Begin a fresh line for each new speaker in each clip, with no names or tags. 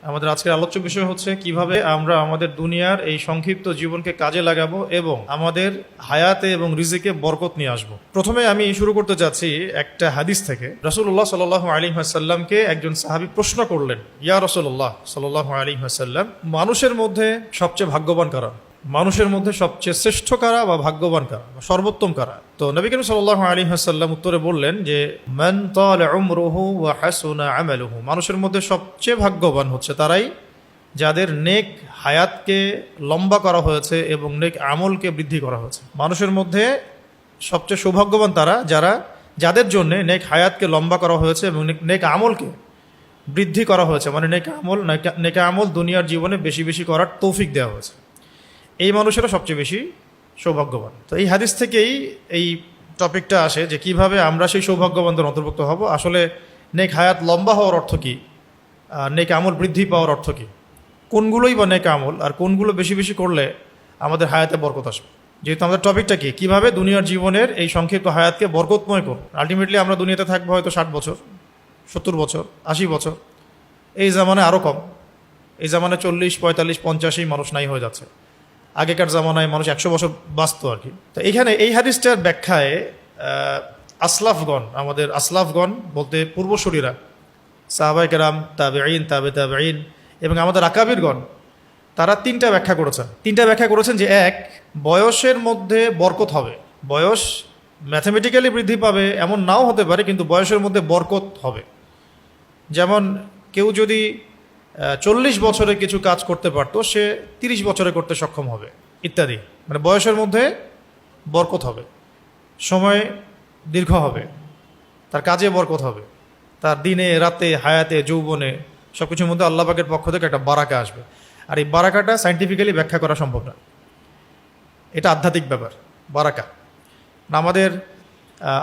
আমাদের আজকের আলোচ্য বিষয় হচ্ছে কিভাবে আমরা আমাদের দুনিয়ার এই সংক্ষিপ্ত জীবনকে কাজে লাগাবো এবং আমাদের হায়াতে এবং রিজিকে বরকত নিয়ে আসবো। প্রথমে আমি শুরু করতে যাচ্ছি একটা হাদিস থেকে। রাসূলুল্লাহ সাল্লাল্লাহু আলাইহি ওয়াসাল্লামকে একজন সাহাবী প্রশ্ন করলেন, ইয়া রাসূলুল্লাহ সাল্লাল্লাহু আলাইহি ওয়াসাল্লাম, মানুষের মধ্যে সবচেয়ে ভাগ্যবান কারা? মানুষের মধ্যে সবচেয়ে শ্রেষ্ঠ কারা বা ভাগ্যবান কারা বা সর্বোত্তম কারা? তো নবী করিম সাল্লাল্লাহু আলাইহি ওয়াসাল্লাম উত্তরে বললেন যে মান তালা উমরুহু ওয়া হাসুনা আমালুহু, মানুষের মধ্যে সবচেয়ে ভাগ্যবান হচ্ছে তারাই যাদের নেক হায়াতকে লম্বা করা হয়েছে এবং নেক আমলকে বৃদ্ধি করা হয়েছে। মানুষের মধ্যে সবচেয়ে সৌভাগ্যবান তারা যাদের জন্য নেক হায়াতকে লম্বা করা হয়েছে এবং নেক আমলকে বৃদ্ধি করা হয়েছে, মানে নেক আমল দুনিয়ার জীবনে বেশি বেশি করার তৌফিক দেওয়া হয়েছে। এই মানুষেরা সবচেয়ে বেশি সৌভাগ্যবান। তো এই হাদিস থেকেই এই টপিকটা আসে যে কিভাবে আমরা সেই সৌভাগ্যবানদের অন্তর্ভুক্ত হব। আসলে নেক হায়াত লম্বা হওয়ার অর্থ কী, নেক আমল বৃদ্ধি পাওয়ার অর্থ কী, কোনগুলোই বা নেক আমল আর কোনগুলো বেশি বেশি করলে আমাদের হায়াতে বরকত আসবে। যেহেতু আমাদের টপিকটা কি, কীভাবে দুনিয়ার জীবনের এই সংক্ষিপ্ত হায়াতকে বরকতময় করব। আলটিমেটলি আমরা দুনিয়াতে থাকবো হয়তো 60 বছর, 70 বছর, 80 বছর। এই জামানায় আরও কম, এই জামানায় 40, 45, 50 মানুষ নাই হয়ে যাচ্ছে। আগেকার জামানায় মানুষ 100 বছর বাঁচত আর কি। তো এখানে এই হাদিসটার ব্যাখ্যায় আসলাফগণ, আমাদের আসলাফগণ বলতে পূর্বসূরীরা, সাহাবায়ে কেরাম, তাবেঈন, তাবেঈন এবং আমাদের আকাবিরগণ, তারা তিনটা ব্যাখ্যা করেছেন যে এক, বয়সের মধ্যে বরকত হবে। বয়স ম্যাথমেটিক্যালি বৃদ্ধি পাবে এমন নাও হতে পারে, কিন্তু বয়সের মধ্যে বরকত হবে। যেমন কেউ যদি 40 বছরে কিছু কাজ করতে পারতো, সে 30 বছরে করতে সক্ষম হবে ইত্যাদি। মানে বয়সের মধ্যে বরকত হবে, সময় দীর্ঘ হবে, তার কাজে বরকত হবে, তার দিনে রাতে হায়াতে যৌবনে সব কিছুর মধ্যে আল্লাহ পাকের পক্ষ থেকে একটা বারাকা আসবে। আর এই বারাকাটা সায়েন্টিফিক্যালি ব্যাখ্যা করা সম্ভব না, এটা আধ্যাত্মিক ব্যাপার। বারাকা আমাদের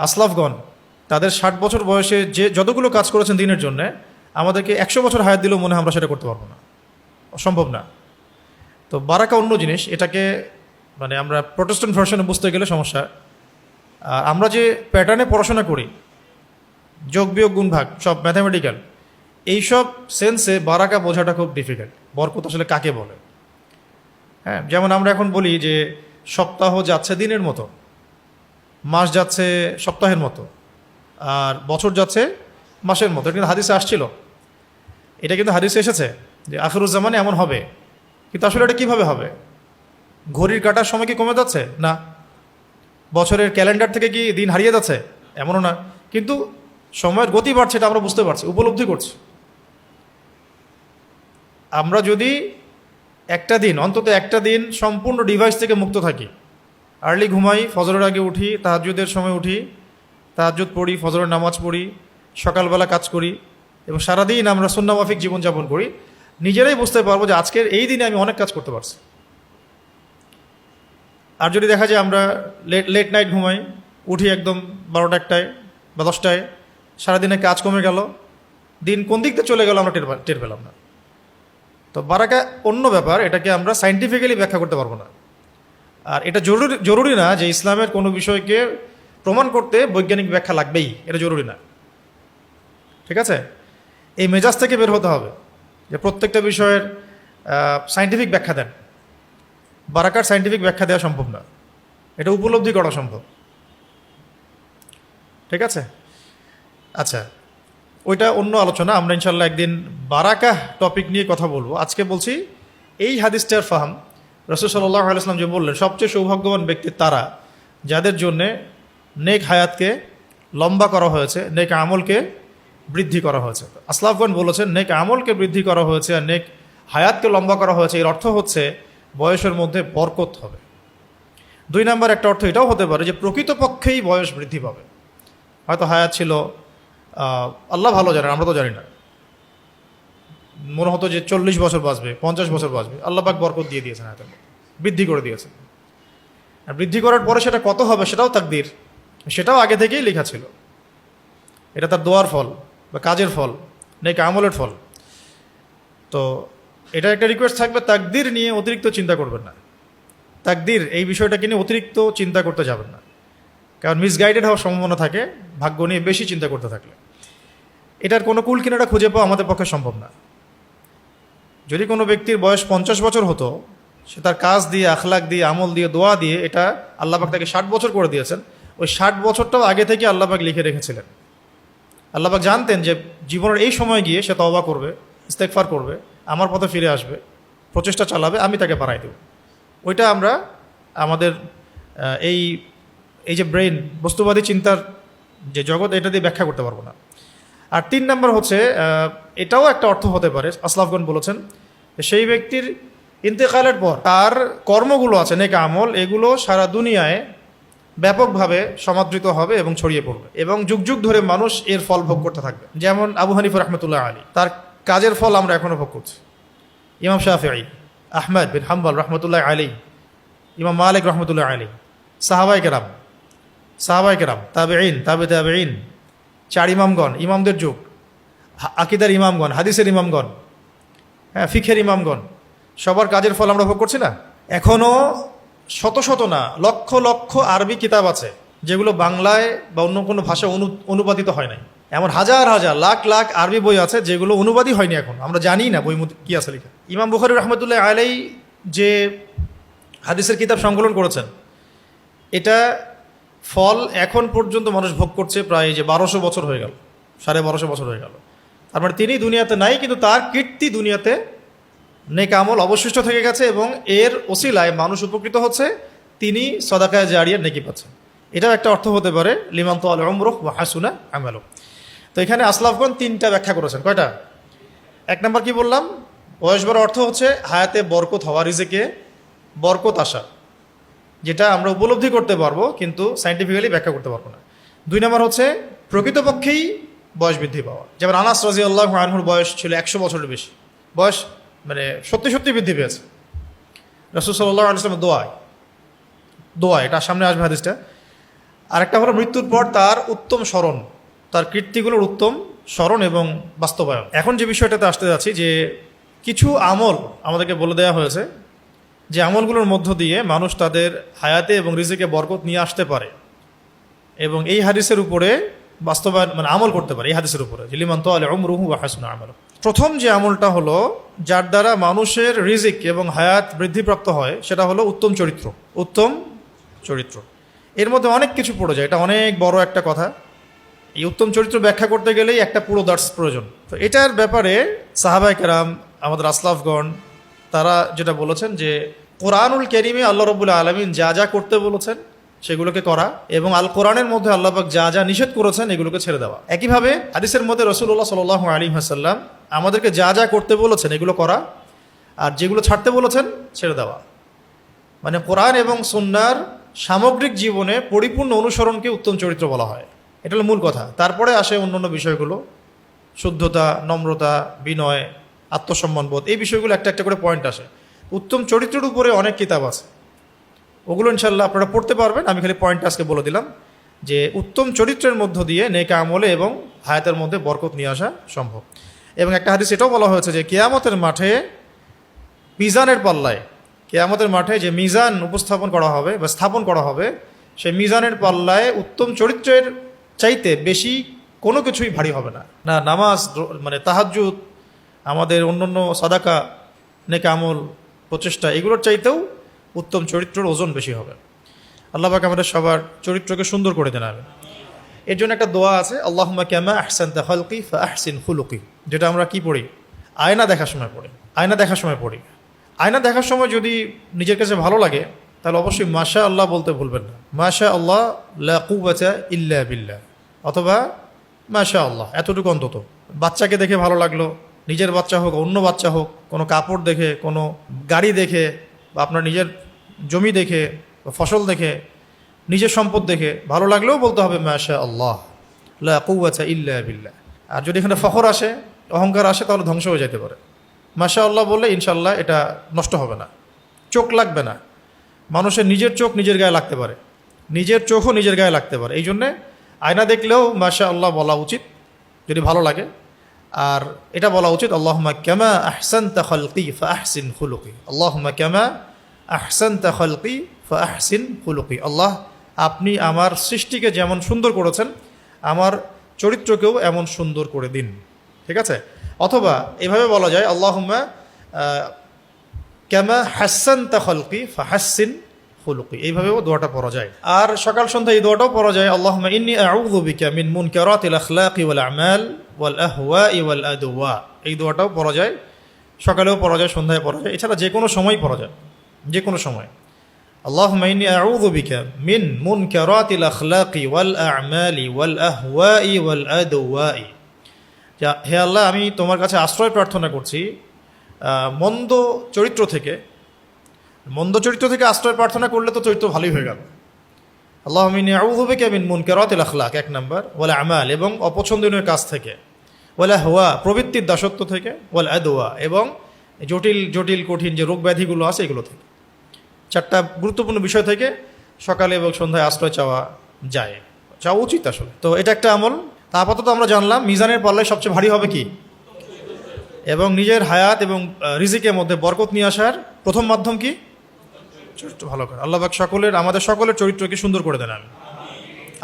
আসলাফগণ তাদের 60 বছর বয়সে যে যতগুলো কাজ করেছেন দিনের জন্য, আমাদেরকে 100 বছর হায়াত দিলেও মনে হয় আমরা সেটা করতে পারবো না, অসম্ভব না। তো বারাকা অন্য জিনিস, এটাকে মানে আমরা প্রোটেস্ট্যান্ট ভার্সনে বুঝতে গেলে সমস্যা। আর আমরা যে প্যাটার্নে পড়াশোনা করি, যোগ বিয়োগ গুণ ভাগ সব ম্যাথামেটিক্যাল, এইসব সেন্সে বারাকা বোঝাটা খুব ডিফিকাল্ট। বরকত আসলে কাকে বলে? হ্যাঁ, যেমন আমরা এখন বলি যে সপ্তাহ যাচ্ছে দিনের মতো, মাস যাচ্ছে সপ্তাহের মতো, আর বছর যাচ্ছে মাসের মতো। এটা কিন্তু হাদিসে আসছিল, এটা কিন্তু হাদিসে এসেছে যে আখিরুজ্জামানে এমন হবে। কিন্তু আসলে এটা কীভাবে হবে? ঘড়ির কাটার সময় কি কমে যাচ্ছে? না। বছরের ক্যালেন্ডার থেকে কি দিন হারিয়ে যাচ্ছে? এমনও না। কিন্তু সময়ের গতি বাড়ছে, এটা আমরা বুঝতে পারছি, উপলব্ধি করছি। আমরা যদি অন্তত একটা দিন সম্পূর্ণ ডিভাইস থেকে মুক্ত থাকি, আর্লি ঘুমাই, ফজরের আগে উঠি, তাহাজ্জুদের সময় উঠি, তাহাজ্জুদ পড়ি, ফজরের নামাজ পড়ি, সকালবেলা কাজ করি এবং সারাদিন আমরা সুন্নাহমাফিক জীবনযাপন করি, নিজেরাই বুঝতে পারবো যে আজকের এই দিনে আমি অনেক কাজ করতে পারছি। আর যদি দেখা যায় আমরা লেট নাইট ঘুমাই, উঠি একদম 12টা 1টায় বা 10টায়, সারাদিনে কাজ কমে গেল, দিন কোন দিক দিয়ে চলে গেল আমরা টের পেলাম না। তো বারাকা অন্য ব্যাপার, এটাকে আমরা সায়েন্টিফিক্যালি ব্যাখ্যা করতে পারবো না। আর এটা জরুরি না যে ইসলামের কোনো বিষয়কে প্রমাণ করতে বৈজ্ঞানিক ব্যাখ্যা লাগবেই, এটা জরুরি না। ঠিক আছে? এই মেজাজ থেকে বের হতে হবে যে প্রত্যেকটা বিষয়ের সায়েন্টিফিক ব্যাখ্যা দেন। বারাকার সায়েন্টিফিক ব্যাখ্যা দেওয়া সম্ভব না, এটা উপলব্ধি করা সম্ভব। ঠিক আছে? আচ্ছা, ওইটা অন্য আলোচনা, আমরা ইনশাল্লাহ একদিন বারাকা টপিক নিয়ে কথা বলবো। আজকে বলছি এই হাদিসটার ফাহাম। রাসূল সাল্লাল্লাহু আলাইহি ওয়াসাল্লাম যে বললেন সবচেয়ে সৌভাগ্যবান ব্যক্তি তারা যাদের জন্যে নেক হায়াতকে লম্বা করা হয়েছে, নেক আমলকে বৃদ্ধি করা হয়েছে। আসলাফগণ বলেছেন নেক আমলকে বৃদ্ধি করা হয়েছে আর নেক হায়াতকে লম্বা করা হয়েছে, এর অর্থ হচ্ছে বয়সের মধ্যে বরকত হবে। 2 নাম্বার একটা অর্থ এটাও হতে পারে যে প্রকৃতপক্ষেই বয়স বৃদ্ধি পাবে। হয়তো হায়াত ছিল, আল্লাহ ভালো জানেন, আমরা তো জানি না, মনে হতো যে 40 বছর বাঁচবে, 50 বছর বাঁচবে, আল্লাহ পাক বরকত দিয়ে দিয়েছেন, হায়াতের মধ্যে বৃদ্ধি করে দিয়েছেন। আর বৃদ্ধি করার পরে সেটা কত হবে সেটাও তাকদীর, সেটাও আগে থেকেই লেখা ছিল। এটা তার দোয়ার ফল বা কাজের ফল, নেক আমলের ফল। তো এটা একটা রিকোয়েস্ট থাকবে, তাকদীর নিয়ে অতিরিক্ত চিন্তা করবেন না। তাকদীর এই বিষয়টাকে নিয়ে অতিরিক্ত চিন্তা করতে যাবেন না, কারণ মিসগাইডেড হওয়ার সম্ভাবনা থাকে ভাগ্য নিয়ে বেশি চিন্তা করতে থাকলে। এটার কোনো কুল কিনারা খুঁজে পাওয়া আমাদের পক্ষে সম্ভব না। যদি কোনো ব্যক্তির বয়স 50 বছর হতো, সে তার কাজ দিয়ে, আখলাক দিয়ে, আমল দিয়ে, দোয়া দিয়ে এটা আল্লাহ পাক তাকে 60 বছর করে দিয়েছেন। ওই 60 বছরটাও আগে থেকে আল্লাহ পাক লিখে রেখেছিলেন। আল্লাহ পাক জানতেন যে জীবনের এই সময় গিয়ে সে তওবা করবে, ইস্তেগফার করবে, আমার পথে ফিরে আসবে, প্রচেষ্টা চালাবে, আমি তাকে বাড়াই দেব। ওইটা আমরা আমাদের এই এই যে ব্রেন, বস্তুবাদী চিন্তার যে জগৎ, এটা দিয়ে ব্যাখ্যা করতে পারবো না। আর 3 নম্বর হচ্ছে, এটাও একটা অর্থ হতে পারে, আসলাফগণ বলেছেন সেই ব্যক্তির ইন্তেকালের পর তার কর্মগুলো আছে, নেক আমল, এগুলো সারা দুনিয়ায় ব্যাপকভাবে সমাদৃত হবে এবং ছড়িয়ে পড়বে এবং যুগ যুগ ধরে মানুষ এর ফল ভোগ করতে থাকবে। যেমন আবু হানিফা রাহমাতুল্লাহ আলী, তার কাজের ফল আমরা এখনও ভোগ করছি। ইমাম শাফিঈ, আহমদ বিন হাম্বল রাহমাতুল্লাহ আলী, ইমাম মালিক রাহমাতুল্লাহ আলী, সাহাবায়ে কেরাম, তাবেঈন, তাবেঈন, 4 ইমামগণ, ইমামদের যুগ, আকিদার ইমামগণ, হাদিসের ইমামগণ, হ্যাঁ, ফিকহের ইমামগণ, সবার কাজের ফল আমরা ভোগ করছি না? এখনও শত শত না, লক্ষ লক্ষ আরবি কিতাব আছে যেগুলো বাংলায় বা অন্য কোনো ভাষা অনুবাদিত হয় নাই। এমন হাজার হাজার লাখ লাখ আরবি বই আছে যেগুলো অনুবাদই হয়নি, এখন আমরা জানি না বই কি আছে লেখা। ইমাম বুখারী রাহমাতুল্লাহ আলাইহি যে হাদিসের কিতাব সংকলন করেছেন, এটা ফল এখন পর্যন্ত মানুষ ভোগ করছে প্রায় যে 1200 বছর হয়ে গেল, 1250 বছর হয়ে গেল। তার মানে তিনি দুনিয়াতে নাই, কিন্তু তার কীর্তি দুনিয়াতে নেক আমল অবশিষ্ট থেকে গেছে এবং এর ওসিলায় মানুষ উপকৃত হচ্ছে, তিনি সদাকায়ে জারিয়ার নেকি পাচ্ছেন। এটাও একটা অর্থ হতে পারে, লিমান তাআলা উমরুহু ওয়া হাসুনা আমালুহু। তো এখানে আসলাফগণ 3টা ব্যাখ্যা করেছেন। কয়টা? 1 নম্বর কি বললাম, বয়স বাড়ার অর্থ হচ্ছে হায়াতে বরকত হওয়া, রিজিকে বরকত আসা, যেটা আমরা উপলব্ধি করতে পারবো কিন্তু সাইন্টিফিক্যালি ব্যাখ্যা করতে পারবো না। 2 নম্বর হচ্ছে প্রকৃতপক্ষেই বয়স বৃদ্ধি পাওয়া। যেমন আনাস রাদিয়াল্লাহু আনহুর বয়স ছিল 100 বছরের বেশি, বয়স মানে সত্যি সত্যি বৃদ্ধি পেয়েছে। রাসূল সাল্লাল্লাহু আলাইহি ওয়াসাল্লাম দোয়া, এটা সামনে আসবে হাদিসটা। আরেকটা হলো মৃত্যুর পর তার উত্তম স্মরণ, তার কীর্তিগুলোর উত্তম স্মরণ এবং বাস্তবায়ন। এখন যে বিষয়টাতে আসতে যাচ্ছি, যে কিছু আমল আমাদেরকে বলে দেওয়া হয়েছে যে আমলগুলোর মধ্য দিয়ে মানুষ তাদের হায়াতে এবং রিজিকে বরকত নিয়ে আসতে পারে এবং এই হাদিসের উপরে বাস্তবায়ন মানে আমল করতে পারে। এই হাদিসের উপরে লিমান তাআলা উমরুহু ওয়া হাসুনা আমালুহু, প্রথম যে আমলটা হলো যার দ্বারা মানুষের রিজিক এবং হায়াত বৃদ্ধিপ্রাপ্ত হয়, সেটা হলো উত্তম চরিত্র। উত্তম চরিত্র, এর মধ্যে অনেক কিছু পড়ে যায়, এটা অনেক বড় একটা কথা। এই উত্তম চরিত্র ব্যাখ্যা করতে গেলেই একটা পুরো দার্স প্রয়োজন। তো এটার ব্যাপারে সাহাবায়ে কেরাম, আমাদের আসলাফগণ, তারা যেটা বলেছেন যে কোরআনুল কারীমে আল্লাহ রাব্বুল আলামিন যা যা করতে বলেছেন সেগুলোকে করা এবং আল কোরআনের মধ্যে আল্লাহ পাক যা যা নিষেধ করেছেন এগুলোকে ছেড়ে দেওয়া। একইভাবে হাদিসের মধ্যে রাসূলুল্লাহ সাল্লাল্লাহু আলাইহি ওয়াসাল্লাম আমাদেরকে যা যা করতে বলেছেন এগুলো করা, আর যেগুলো ছাড়তে বলেছেন ছেড়ে দেওয়া। মানে কোরআন এবং সুন্নাহর সামগ্রিক জীবনে পরিপূর্ণ অনুসরণকে উত্তম চরিত্র বলা হয়। এটা হলো মূল কথা। তারপরে আসে অন্যান্য বিষয়গুলো, শুদ্ধতা, নম্রতা, বিনয়, আত্মসম্মানবোধ, এই বিষয়গুলো একটা একটা করে পয়েন্ট আসে। উত্তম চরিত্রের উপরে অনেক কিতাব আছে, ওগুলো ইনশাল্লাহ আপনারা পড়তে পারবেন। আমি খালি পয়েন্ট আজকে বলে দিলাম যে উত্তম চরিত্রের মধ্য দিয়ে নেক আমলে এবং হায়াতের মধ্যে বরকত নিয়ে আসা সম্ভব। এবং একটা হাদিস এটাও বলা হয়েছে যে কিয়ামতের মাঠে মিজানের পাল্লায়, কিয়ামতের মাঠে যে মিজান উপস্থাপন করা হবে বা স্থাপন করা হবে, সেই মিজানের পাল্লায় উত্তম চরিত্রের চাইতে বেশি কোনো কিছুই ভারী হবে না। না নামাজ, মানে তাহাজ্জুদ, আমাদের অন্যান্য সাদাকা, নেক আমল, প্রচেষ্টা, এগুলোর চাইতেও উত্তম চরিত্রের ওজন বেশি হবে। আল্লাহ পাক আমাদের সবার চরিত্রকে সুন্দর করে দেন। এর জন্য একটা দোয়া আছে, আল্লাহুম্মা কামা আহসানতা খালকি ফাআহসিন খুলুকি, যেটা আমরা কি পড়ি? আয়না দেখার সময় পড়ি। আয়না দেখার সময় যদি নিজের কাছে ভালো লাগে তাহলে অবশ্যই মাশা আল্লাহ বলতে ভুলবেন না। মাশা আল্লাহ লা কুওয়াতা ইল্লা বিল্লাহ, অথবা মাশা আল্লাহ, এতটুকু অন্তত। বাচ্চাকে দেখে ভালো লাগলো, নিজের বাচ্চা হোক, অন্য বাচ্চা হোক, কোনো কাপড় দেখে, কোনো গাড়ি দেখে, বা আপনার নিজের জমি দেখে, ফসল দেখে, নিজের সম্পদ দেখে ভালো লাগলেও বলতে হবে মাশা আল্লাহ লা কুওয়াতা ইল্লা বিল্লাহ। আর যদি এখানে ফখর আসে, অহংকার আসে, তাহলে ধ্বংস হয়ে যেতে পারে। মাশা আল্লাহ বললে ইনশাল্লাহ এটা নষ্ট হবে না, চোখ লাগবে না। মানুষের নিজের চোখ নিজের গায়ে লাগতে পারে, নিজের চোখও নিজের গায়ে লাগতে পারে। এই জন্যে আয়না দেখলেও মাশা আল্লাহ বলা উচিত যদি ভালো লাগে। আর এটা বলা উচিত আল্লাহুম্মা কামা আহসানতা খালকি ফাআহসিন খুলুকি, আল্লাহুম্মা কামা আহসানতা খালকি ফাআহসিন খুলুকি, আল্লাহ আপনি আমার সৃষ্টিকে যেমন সুন্দর করেছেন আমার চরিত্রকেও এমন সুন্দর করে দিন। ঠিক আছে? অথবা এভাবে বলা যায় আল্লাহুম্মা কামা হাসানতা খলকি ফাহাসসিন খুলুকি, এইভাবেও দোয়াটা পড়া যায়। আর সকাল সন্ধ্যা এই দোয়াটাও পড়া যায়, আল্লাহুম্মা ইন্নী আউযু বিকা মিন মুনকারাতিল আখলাকি ওয়াল আমাল ওয়াল আহওয়াই ওয়াল আদওয়া। এই দোয়াটাও পড়া যায়, সকালেও পড়া যায়, সন্ধ্যায় পড়া যায়, এছাড়া যে কোনো সময় পড়া যায়, যে কোনো সময়। আল্লাহুম্মা ইন্নী আউযু বিকা মিন মুনকারাতিল আখলাকি ওয়াল আমালি ওয়াল আহওয়াই ওয়াল আদওয়াই। হে আল্লাহ, আমি তোমার কাছে আশ্রয় প্রার্থনা করছি মন্দ চরিত্র থেকে। মন্দ চরিত্র থেকে আশ্রয় প্রার্থনা করলে তো চরিত্র ভালোই হয়ে গেল। আল্লাহুম্মা ইন্নী আউযু বিকা মিন মুনকারাতিল আখলাক, এক নম্বর, ওয়াল আমাল, এবং অপছন্দনীয় কাজ থেকে, ওয়াল আহওয়া, প্রবৃত্তির দাসত্ব থেকে, ওয়াল আদওয়া, এবং জটিল জটিল কঠিন যে রোগ ব্যাধিগুলো আছে এগুলো থেকে। চারটা গুরুত্বপূর্ণ বিষয় থেকে সকালে এবং সন্ধ্যায় আশ্রয় চাওয়া উচিত আসলে। তো এটা একটা আমল। তা আপাতত আমরা জানলাম মিজানের পাল্লায় সবচেয়ে ভারী হবে কি, এবং নিজের হায়াত এবং রিজিকের মধ্যে বরকত নিয়ে আসার প্রথম মাধ্যম কি, চরিত্র ভালো করে। আল্লাহ পাক আমাদের সকলের চরিত্রকে সুন্দর করে দেন। আমি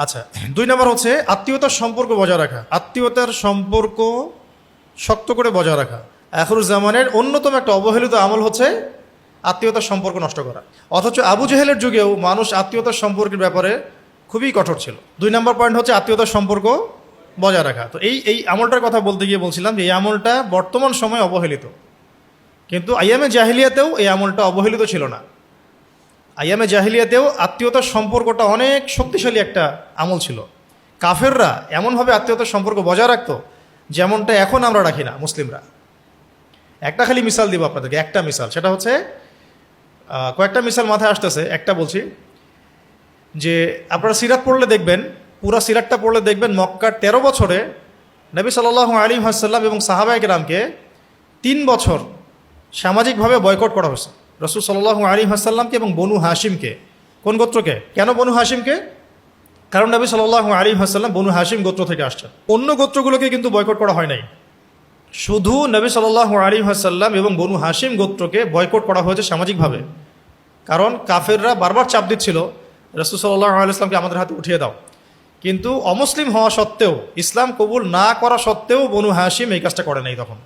আচ্ছা, 2 নম্বর হচ্ছে আত্মীয়তার সম্পর্ক বজায় রাখা। আত্মীয়তার সম্পর্ক শক্ত করে বজায় রাখা। আখিরুজ জামানের অন্যতম একটা অবহেলিত আমল হচ্ছে আত্মীয়তার সম্পর্ক নষ্ট করা। অথচ আবু জেহেলের যুগেও মানুষ আত্মীয়তার সম্পর্কের ব্যাপারে খুবই কঠোর ছিল। 2 নম্বর পয়েন্ট হচ্ছে আত্মীয়তার সম্পর্ক বজায় রাখা। তো এই আমলটার কথা বলতে গিয়ে বলছিলাম যে এই আমলটা বর্তমান সময়ে অবহেলিত, কিন্তু আইয়ামে জাহিলিয়াতেও এই আমলটা অবহেলিত ছিল না। আইয়ামে জাহিলিয়াতেও আত্মীয়তার সম্পর্কটা অনেক শক্তিশালী একটা আমল ছিল। কাফেররা এমনভাবে আত্মীয়তার সম্পর্ক বজায় রাখতো যেমনটা এখন আমরা রাখি না মুসলিমরা। একটা খালি মিসাল দিব আপনাদেরকে, একটা মিসাল, সেটা হচ্ছে কয়েকটা মিসাল মাথায় আসতেছে, একটা বলছি যে আপনারা সিরাত পড়লে দেখবেন, পুরা সিরাতটা পড়লে দেখবেন মক্কার 13 বছরে নবী সাল্লাল্লাহু আলাইহি ওয়াসাল্লাম এবং সাহাবায়ে কেরামকে 3 বছর সামাজিকভাবে বয়কট করা হয়েছে। রাসূল সাল্লাল্লাহু আলাইহি ওয়াসাল্লামকে এবং বনু হাশিমকে। কোন গোত্রকে? কেন বনু হাশিমকে? কারণ নবী সাল্লাল্লাহু আলাইহি ওয়াসাল্লাম বনু হাশিম গোত্র থেকে আসছেন। অন্য গোত্রগুলোকে কিন্তু বয়কট করা হয় নাই, শুধু নবী সাল্লাল্লাহু আলাইহি ওয়াসাল্লাম এবং বনু হাশিম গোত্রকে বয়কট করা হয়েছে সামাজিকভাবে। কারণ কাফেররা বারবার চাপ দিচ্ছিল রাসূল সাল্লাল্লাহু আলাইহি ওয়াসাল্লামকে আমাদের হাতে উঠিয়ে দাও, কিন্তু অমুসলিম হওয়া সত্ত্বেও, ইসলাম কবুল না করা সত্ত্বেও বনু হাশিম এই কাজটা করে নাই। তখন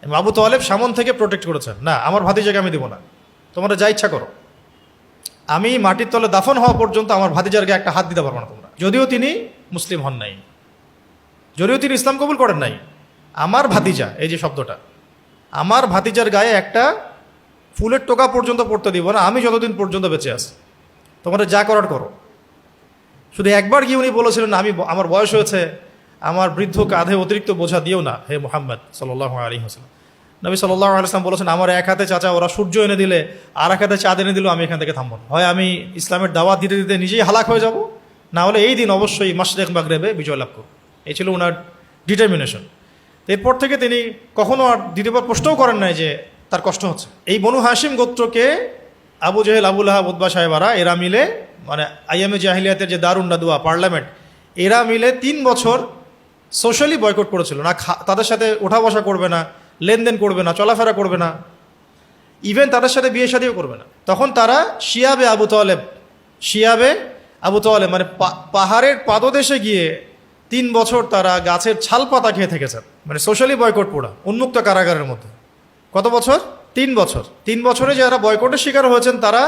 আবু তালেব সামন থেকে প্রোটেক্ট করেছেন, না আমার ভাতিজাকে আমি দেব না, তোমরা যা ইচ্ছা করো, আমি মাটির তলে দাফন হওয়া পর্যন্ত আমার ভাতিজার গায়ে একটা হাত দিতে পারবো না তোমরা। যদিও তিনি মুসলিম হন নাই, যদিও তিনি ইসলাম কবুল করেন নাই, আমার ভাতিজা, এই যে শব্দটা, আমার ভাতিজার গায়ে একটা ফুলের টোকা পর্যন্ত পড়তে দিব না আমি যতদিন পর্যন্ত বেঁচে আছি, তোমরা যা করার করো। শুধু একবার গিয়ে উনি বলেছিলেন, আমার বয়স হয়েছে, আমার বৃদ্ধ কাঁধে অতিরিক্ত বোঝা দিও না হে মুহাম্মদ সাল্লাল্লাহু আলাইহি ওয়াসাল্লাম। নবী সাল্লাল্লাহু আলাইহি ওয়াসাল্লাম বলেছেন, আমার এক হাতে চাচা ওরা সূর্য এনে দিলে, আর এক হাতে চাঁদ এনে দিলেও আমি এখান থেকে থামবো না। হয় আমি ইসলামের দাওয়াত দিতে দিতে নিজেই হালাক হয়ে যাব, না হলে এই দিন অবশ্যই মাশরিক মাগরিবে বিজয় লাভ করব। এই ছিল ওনার ডিটারমিনেশন। এরপর থেকে তিনি কখনো আর দ্বিতীয়বার প্রশ্নও করেন নাই যে তার কষ্ট হচ্ছে। এই বনু হাশিম গোত্রকে আবু জেহেল, আবু লাহাব, উতবা সাহেবারা, এরা মিলে, মানে আইয়ামে জাহিলিয়াতের যে দারুন নাদুয়া পার্লামেন্ট, এরা মিলে 3 বছর সোশ্যালি বয়কট করেছিল। না তাদের সাথে ওঠা বসা করবে না, লেনদেন করবে না, চলাফেরা করবে না, ইভেন তাদের সাথে বিয়ে শাদিও করবে না। তখন তারা শিয়াবে আবু তালেব মানে পাহাড়ের পাদদেশে গিয়ে 3 বছর তারা গাছের ছাল পাতা খেয়ে থেকেছেন, মানে সোশ্যালি বয়কট পোড়া, উন্মুক্ত কারাগারের মধ্যে। কত বছর? 3 বছর। 3 বছরে যারা বয়কটের শিকার হয়েছেন তারা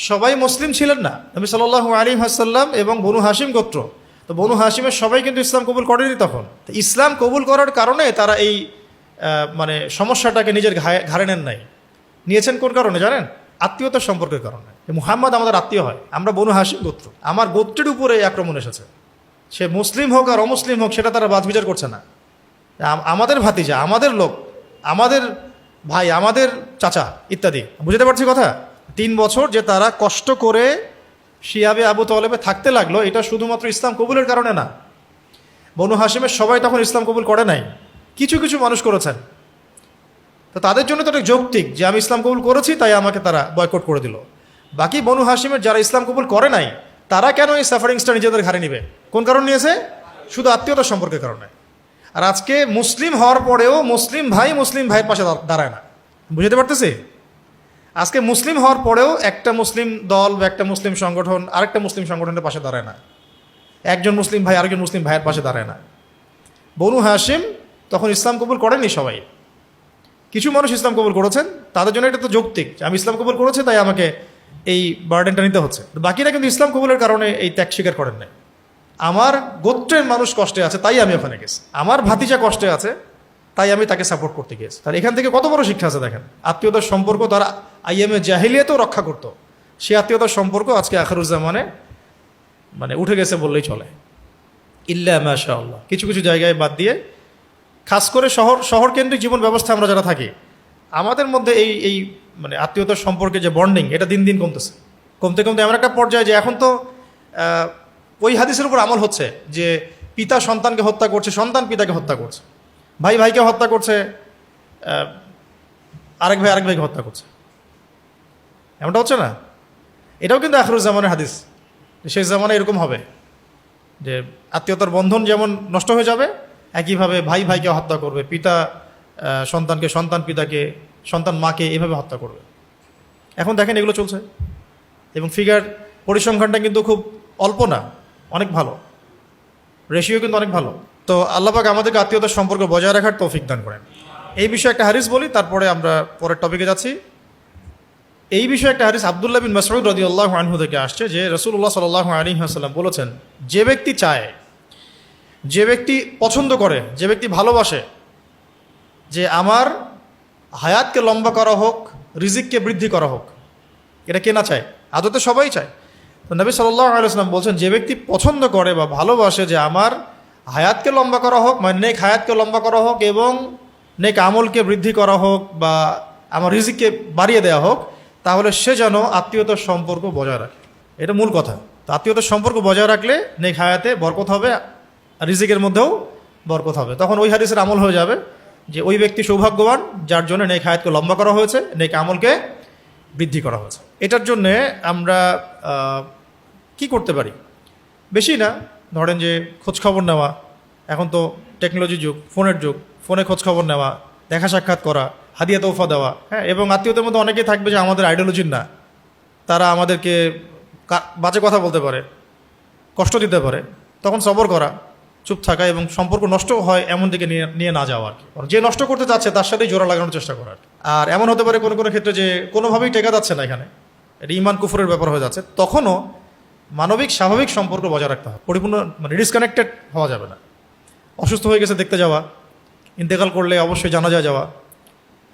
সবাই মুসলিম ছিলেন না। নবী সাল্লাল্লাহু আলাইহি ওয়াসাল্লাম এবং বনু হাশিম গোত্র, তো বনু হাশিমের সবাই কিন্তু ইসলাম কবুল করেনি তখন। ইসলাম কবুল করার কারণে তারা এই মানে সমস্যাটাকে নিজের ঘাড়ে নেন নাই। নিয়েছেন কোন কারণে জানেন? আত্মীয়তার সম্পর্কের কারণে। মুহাম্মদ আমাদের আত্মীয় হয়, আমরা বনু হাশিম গোত্র, আমার গোত্রের উপরে এই আক্রমণ এসেছে। সে মুসলিম হোক আর অমুসলিম হোক সেটা তারা বাছবিচার করছে না। আমাদের ভাতিজা, আমাদের লোক, আমাদের ভাই, আমাদের চাচা ইত্যাদি। বুঝতে পারছি কথা? 3 বছর যে তারা কষ্ট করে শিয়াবে আবু তালেবে থাকতে লাগলো, এটা শুধুমাত্র ইসলাম কবুলের কারণে না। বনু হাশিমের সবাই তখন ইসলাম কবুল করে নাই, কিছু কিছু মানুষ করেছেন। তো তাদের জন্য তো একটা যৌক্তিক যে আমি ইসলাম কবুল করেছি তাই আমাকে তারা বয়কট করে দিল। বাকি বনু হাশিমের যারা ইসলাম কবুল করে নাই, তারা কেন এই সাফারিংসটা নিজেদের ঘাড়ে নিবে? কোন কারণ নিয়েছে? শুধু আত্মীয়তার সম্পর্কের কারণে। আর আজকে মুসলিম হওয়ার পরেও মুসলিম ভাইয়ের পাশে দাঁড়ায় না। বুঝতে পারতেছি? আজকে মুসলিম হওয়ার পরেও একটা মুসলিম দল বা একটা মুসলিম সংগঠন আরেকটা মুসলিম সংগঠনের পাশে দাঁড়ায় না, একজন মুসলিম ভাই আরেকজন মুসলিম ভাইয়ের পাশে দাঁড়ায় না। বনু হাশিম তখন ইসলাম কবুল করেনি সবাই, কিছু মানুষ ইসলাম কবুল করেছেন, তাদের জন্য এটা তো যৌক্তিক যে আমি ইসলাম কবুল করেছি তাই আমাকে এই বার্ডেনটা নিতে হচ্ছে। বাকিরা কিন্তু ইসলাম কবুলের কারণে এই ত্যাগ স্বীকার করেন নাই। আমার গোত্রের মানুষ কষ্টে আছে তাই আমি ওখানে গেছি, আমার ভাতিজা কষ্টে আছে তাই আমি তাকে সাপোর্ট করতে গিয়েছি। তাহলে এখান থেকে কত বড় শিক্ষা আছে দেখেন। আত্মীয়তার সম্পর্ক তারা আইএমএ জাহিলিয়াতেও রক্ষা করতো, সে আত্মীয়তার সম্পর্ক আজকে আখিরুজ্জামানে মানে উঠে গেছে বললেই চলে। ইল্লা মাশাআল্লাহ, কিছু কিছু জায়গায় বাদ দিয়ে খাস করে শহর কেন্দ্রিক জীবন ব্যবস্থা আমরা যারা থাকি, আমাদের মধ্যে এই মানে আত্মীয়তার সম্পর্কে যে বন্ডিং, এটা দিন দিন কমতেছে। কমতে কমতে এমন একটা পর্যায়ে যে এখন তো ওই হাদিসের উপর আমল হচ্ছে যে পিতা সন্তানকে হত্যা করছে, সন্তান পিতাকে হত্যা করছে, ভাই ভাইকে হত্যা করছে, আরেক ভাইকে হত্যা করছে। এমনটা হচ্ছে না? এটাও কিন্তু আখিরুজ্জামানের হাদিস, শেষ জামানায় এরকম হবে যে আত্মীয়তার বন্ধন যেমন নষ্ট হয়ে যাবে, একইভাবে ভাই ভাইকে হত্যা করবে, পিতা সন্তানকে, সন্তান পিতাকে, সন্তান মাকে এভাবে হত্যা করবে। এখন দেখেন এগুলো চলছে, এবং ফিগার পরিসংখ্যানটা কিন্তু খুব অল্প না, অনেক ভালো, রেশিও কিন্তু অনেক ভালো। তো আল্লাহ পাক আমাদেরকে আত্মীয়তার সম্পর্ক বজায় রাখার তৌফিক দান করেন। এই বিষয়ে একটা হাদিস বলি, তারপরে আমরা পরের টপিকে যাচ্ছি। এই বিষয়ে একটা হাদিস আব্দুল্লাহ বিন মাসউদ রাদিয়াল্লাহু আনহু থেকে আসছে যে রাসূলুল্লাহ সাল্লাল্লাহু আলাইহি ওয়াসাল্লাম বলেছেন, যে ব্যক্তি চায়, যে ব্যক্তি পছন্দ করে, যে ব্যক্তি ভালোবাসে যে আমার হায়াতকে লম্বা করা হোক, রিজিককে বৃদ্ধি করা হোক, এটা কে না চায়? আদতে সবাই চায়। তো নবী সাল্লাল্লাহু আলাইহি ওয়াসাল্লাম বলছেন, যে ব্যক্তি পছন্দ করে বা ভালোবাসে যে আমার হায়াতকে লম্বা করা হোক, মানে নেক হায়াতকে লম্বা করা হোক এবং নেক আমলকে বৃদ্ধি করা হোক বা আমার রিজিককে বাড়িয়ে দেওয়া হোক, তাহলে সে যেন আত্মীয়তার সম্পর্ক বজায় রাখে। এটা মূল কথা। তো আত্মীয়তার সম্পর্ক বজায় রাখলে নেক হায়াতে বরকত হবে, রিজিকের মধ্যেও বরকত হবে। তখন ওই হাদিসের আমল হয়ে যাবে যে ওই ব্যক্তি সৌভাগ্যবান যার জন্য নেক হায়াতকে লম্বা করা হয়েছে, নেক আমলকে বৃদ্ধি করা হয়েছে। এটার জন্যে আমরা কি করতে পারি? বেশি না, ধরেন যে খোঁজখবর নেওয়া, এখন তো টেকনোলজি যুগ, ফোনের যুগ, ফোনে খোঁজখবর নেওয়া, দেখা সাক্ষাৎ করা, হাদিয়া তোফা দেওয়া, হ্যাঁ। এবং আত্মীয়দের মধ্যে অনেকেই থাকবে যে আমাদের আইডিওলজির না, তারা আমাদেরকে বাজে কথা বলতে পারে, কষ্ট দিতে পারে, তখন সবর করা, চুপ থাকা এবং সম্পর্ক নষ্ট হয় এমন দিকে নিয়ে না যাওয়া আর কি। যে নষ্ট করতে চাচ্ছে তার সাথেই জোড়া লাগানোর চেষ্টা করা। আর এমন হতে পারে কোনো কোনো ক্ষেত্রে যে কোনোভাবেই টেকা যাচ্ছে না, এখানে এটা ইমান কুফরের ব্যাপার হয়ে যাচ্ছে, তখনও মানবিক স্বাভাবিক সম্পর্ক বজায় রাখতে হবে, পরিপূর্ণ মানে ডিসকানেক্টেড হওয়া যাবে না। অসুস্থ হয়ে গেছে দেখতে যাওয়া, ইন্তেকাল করলে অবশ্যই জানাজা যাওয়া,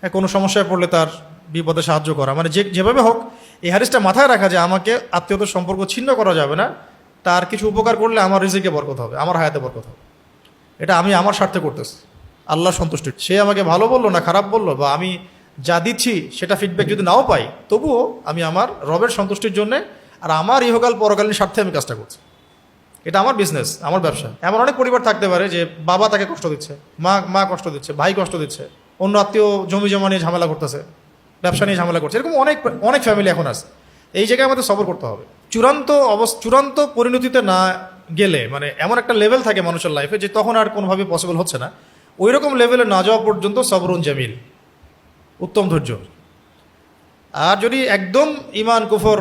হ্যাঁ, কোনো সমস্যায় পড়লে তার বিপদে সাহায্য করা, মানে যেভাবে হোক এই হাদিসটা মাথায় রাখা যে আমাকে আত্মীয়তার সম্পর্ক ছিন্ন করা যাবে না, তার কিছু উপকার করলে আমার রিজিকে বরকত হবে, আমার হায়াতে বরকত হবে। এটা আমি আমার স্বার্থে করতেছি, আল্লাহর সন্তুষ্টি। সে আমাকে ভালো বললো না খারাপ বললো, বা আমি যা দিচ্ছি সেটা ফিডব্যাক যদি নাও পাই, তবুও আমি আমার রবের সন্তুষ্টির জন্যে আর আমার ইহকাল পরকালীন স্বার্থে আমি কাজটা করছি। এটা আমার বিজনেস, আমার ব্যবসা। এমন অনেক পরিবার থাকতে পারে যে বাবা তাকে কষ্ট দিচ্ছে, মা কষ্ট দিচ্ছে, ভাই কষ্ট দিচ্ছে, অন্য আত্মীয় জমি জমা নিয়ে ঝামেলা করতেছে, ব্যবসা নিয়ে ঝামেলা করছে, এরকম অনেক ফ্যামিলি এখন আছে। এই জায়গায় আমাদের সবর করতে হবে। চূড়ান্ত পরিণতিতে না গেলে, মানে এমন একটা লেভেল থাকে মানুষের লাইফে যে তখন আর কোনোভাবে পসিবল হচ্ছে না, ওই রকম লেভেলে না যাওয়া পর্যন্ত সবরুন জামিল, উত্তম ধৈর্য। আর যদি একদম ইমান কুফর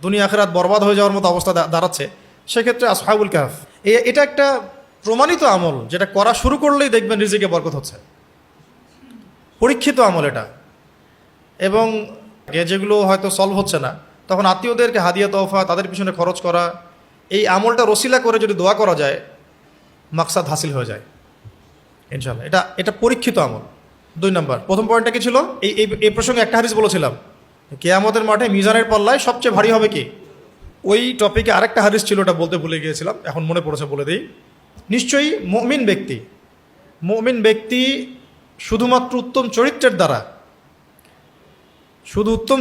দুনিয়া আখিরাত বরবাদ হয়ে যাওয়ার মতো অবস্থা দাঁড়াচ্ছে, সেক্ষেত্রে আসহাবুল কাহফ এটা একটা প্রমাণিত আমল, যেটা করা শুরু করলেই দেখবেন রিজিকে বরকত হচ্ছে, পরীক্ষিত আমল এটা। এবং যেগুলো হয়তো সলভ হচ্ছে না, তখন আত্মীয়দেরকে হাদিয়া তোফা, তাদের পিছনে খরচ করা, এই আমলটা রসিলা করে যদি দোয়া করা যায়, মাকসাদ হাসিল হয়ে যায় ইনশাআল্লাহ। এটা পরীক্ষিত আমল। 2 নম্বর, প্রথম পয়েন্টটা কি ছিল? এই প্রসঙ্গে একটা হাদিস বলেছিলাম, কিয়ামতের মাঠে মিজানের পাল্লায় সবচেয়ে ভারী হবে কি? ওই টপিকে আরেকটা হাদিস ছিল, ওটা বলতে ভুলে গিয়েছিলাম, এখন মনে পড়েছে, বলে দিই। নিশ্চয়ই মুমিন ব্যক্তি শুধুমাত্র উত্তম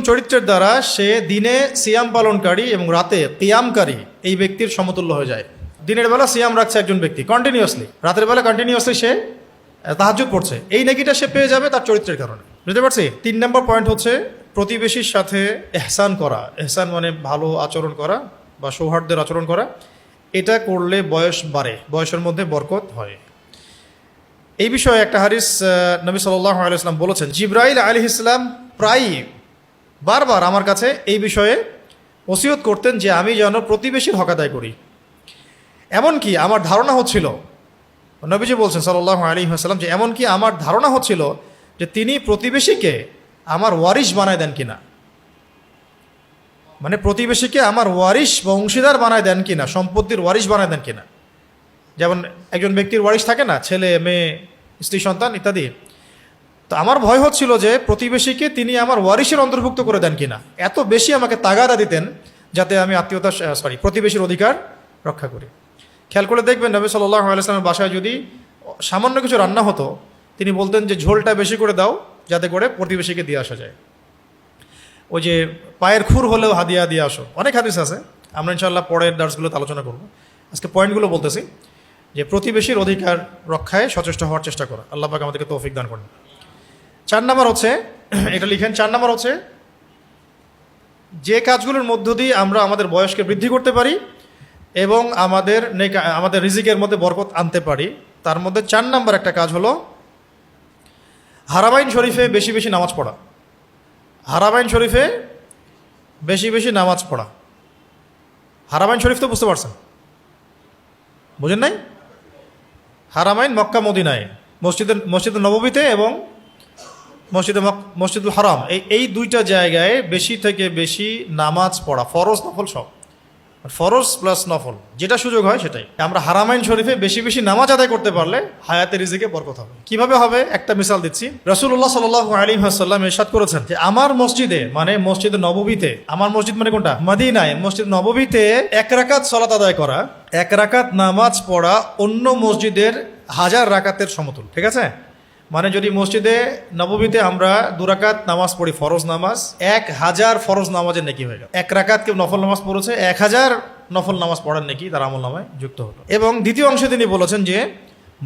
চরিত্রের দ্বারা সে দিনে সিয়াম পালনকারী এবং রাতে কিয়ামকারী এই ব্যক্তির সমতুল্য হয়ে যায়। দিনের বেলা সিয়াম রাখছে একজন ব্যক্তি কন্টিনিউয়াসলি, রাতের বেলা কন্টিনিউয়াসলি সে তাহাজ্জুদ পড়ছে, এই নেকিটা সে পেয়ে যাবে তার চরিত্রের কারণে। বুঝতে পারছি? 3 নম্বর পয়েন্ট হচ্ছে প্রতিবেশীর সাথে এহসান করা। এহসান মানে ভালো আচরণ করা বা সৌহার্দ্যের আচরণ করা। এটা করলে বয়স বাড়ে, বয়সের মধ্যে বরকত হয়। এই বিষয়ে একটা হাদিস নবী সাল্লাল্লাহু আলাইহি ওয়াসাল্লাম বলেছেন, জিবরাইল আলাইহিস সালাম প্রায়ই বারবার আমার কাছে এই বিষয়ে ওসিয়ত করতেন যে আমি যেন প্রতিবেশীর হক আদায় করি। এমনকি আমার ধারণা হচ্ছিল, নবীজি বলছেন সাল্লাল্লাহু আলাইহি ওয়াসাল্লাম, যে এমনকি আমার ধারণা হচ্ছিল যে তিনি প্রতিবেশীকে আমার ওয়ারিশ বানায় দেন কিনা, মানে প্রতিবেশীকে আমার ওয়ারিশ বা অংশীদার বানায় দেন কিনা, সম্পত্তির ওয়ারিশ বানায় দেন কিনা। যেমন একজন ব্যক্তির ওয়ারিশ থাকে না, ছেলে মেয়ে স্ত্রী সন্তান ইত্যাদি। তো আমার ভয় হচ্ছিল যে প্রতিবেশীকে তিনি আমার ওয়ারিশের অন্তর্ভুক্ত করে দেন কিনা। এত বেশি আমাকে তাগাদা দিতেন যাতে আমি প্রতিবেশীর অধিকার রক্ষা করি। খেয়াল করে দেখবেন নবী সাল্লাল্লাহু আলাইহি ওয়াসাল্লামের বাসায় যদি সামান্য কিছু রান্না হতো, তিনি বলতেন যে ঝোলটা বেশি করে দাও যাতে করে প্রতিবেশীকে দিয়ে আসা যায়। ওই যে পায়ের খুর হলেও হাদিয়া দিয়ে আসো, অনেক হাদিস আছে, আমরা ইনশাআল্লাহ পরের দার্সগুলোতে আলোচনা করব। আজকে পয়েন্টগুলো বলতেছি যে প্রতিবেশীর অধিকার রক্ষায় সচেষ্ট হওয়ার চেষ্টা করা। আল্লাহ পাক আমাদেরকে তৌফিক দান করেন। 4 নাম্বার হচ্ছে, এটা লিখেন, 4 নাম্বার হচ্ছে যে কাজগুলোর মধ্য দিয়ে আমরা আমাদের বয়সকে বৃদ্ধি করতে পারি এবং আমাদের রিজিকের মধ্যে বরকত আনতে পারি, তার মধ্যে 4 নাম্বার একটা কাজ হলো হারামাইন শরীফে বেশি বেশি নামাজ পড়া। হারামাইন শরীফে বেশি বেশি নামাজ পড়া। হারামাইন শরীফ তো বুঝতে পারছেন, বুঝেন নাই? হারামাইন মক্কা মদিনায়, মসজিদ নববীতে এবং মসজিদুল হারাম, এই দুইটা জায়গায় বেশি থেকে বেশি নামাজ পড়া, ফরজ নফল সব, ফরজ প্লাস নফল যেটা সুযোগ হয় সেটাই। আমরা হারামাইন শরীফে বেশি বেশি নামাজ আদায় করতে পারলে হায়াতে রিজিকে বরকত হবে। কিভাবে হবে একটা মিসাল দিচ্ছি। রাসূলুল্লাহ সাল্লাল্লাহু আলাইহি ওয়াসাল্লাম ইরশাদ করেছেন যে আমার মসজিদে, মানে মসজিদ নববীতে, আমার মসজিদ মানে কোনটা? মদিনায়, মসজিদ নববীতে 1 রাকাত সালাত আদায় করা, 1 রাকাত নামাজ পড়া অন্য মসজিদের 1000 রাকাতের সমতুল। ঠিক আছে? মানে যদি মসজিদে নববীতে আমরা 2 রাকাত নামাজ পড়ি ফরজ নামাজ, 1000 ফরজ নামাজের নেকি হয়ে গেল। 1 রাকাত কেউ নফল নামাজ পড়েছে, 1000 নফল নামাজ পড়ার নেকি তার আমল নামায় যুক্ত হলো। এবং দ্বিতীয় অংশে তিনি বলেছেন যে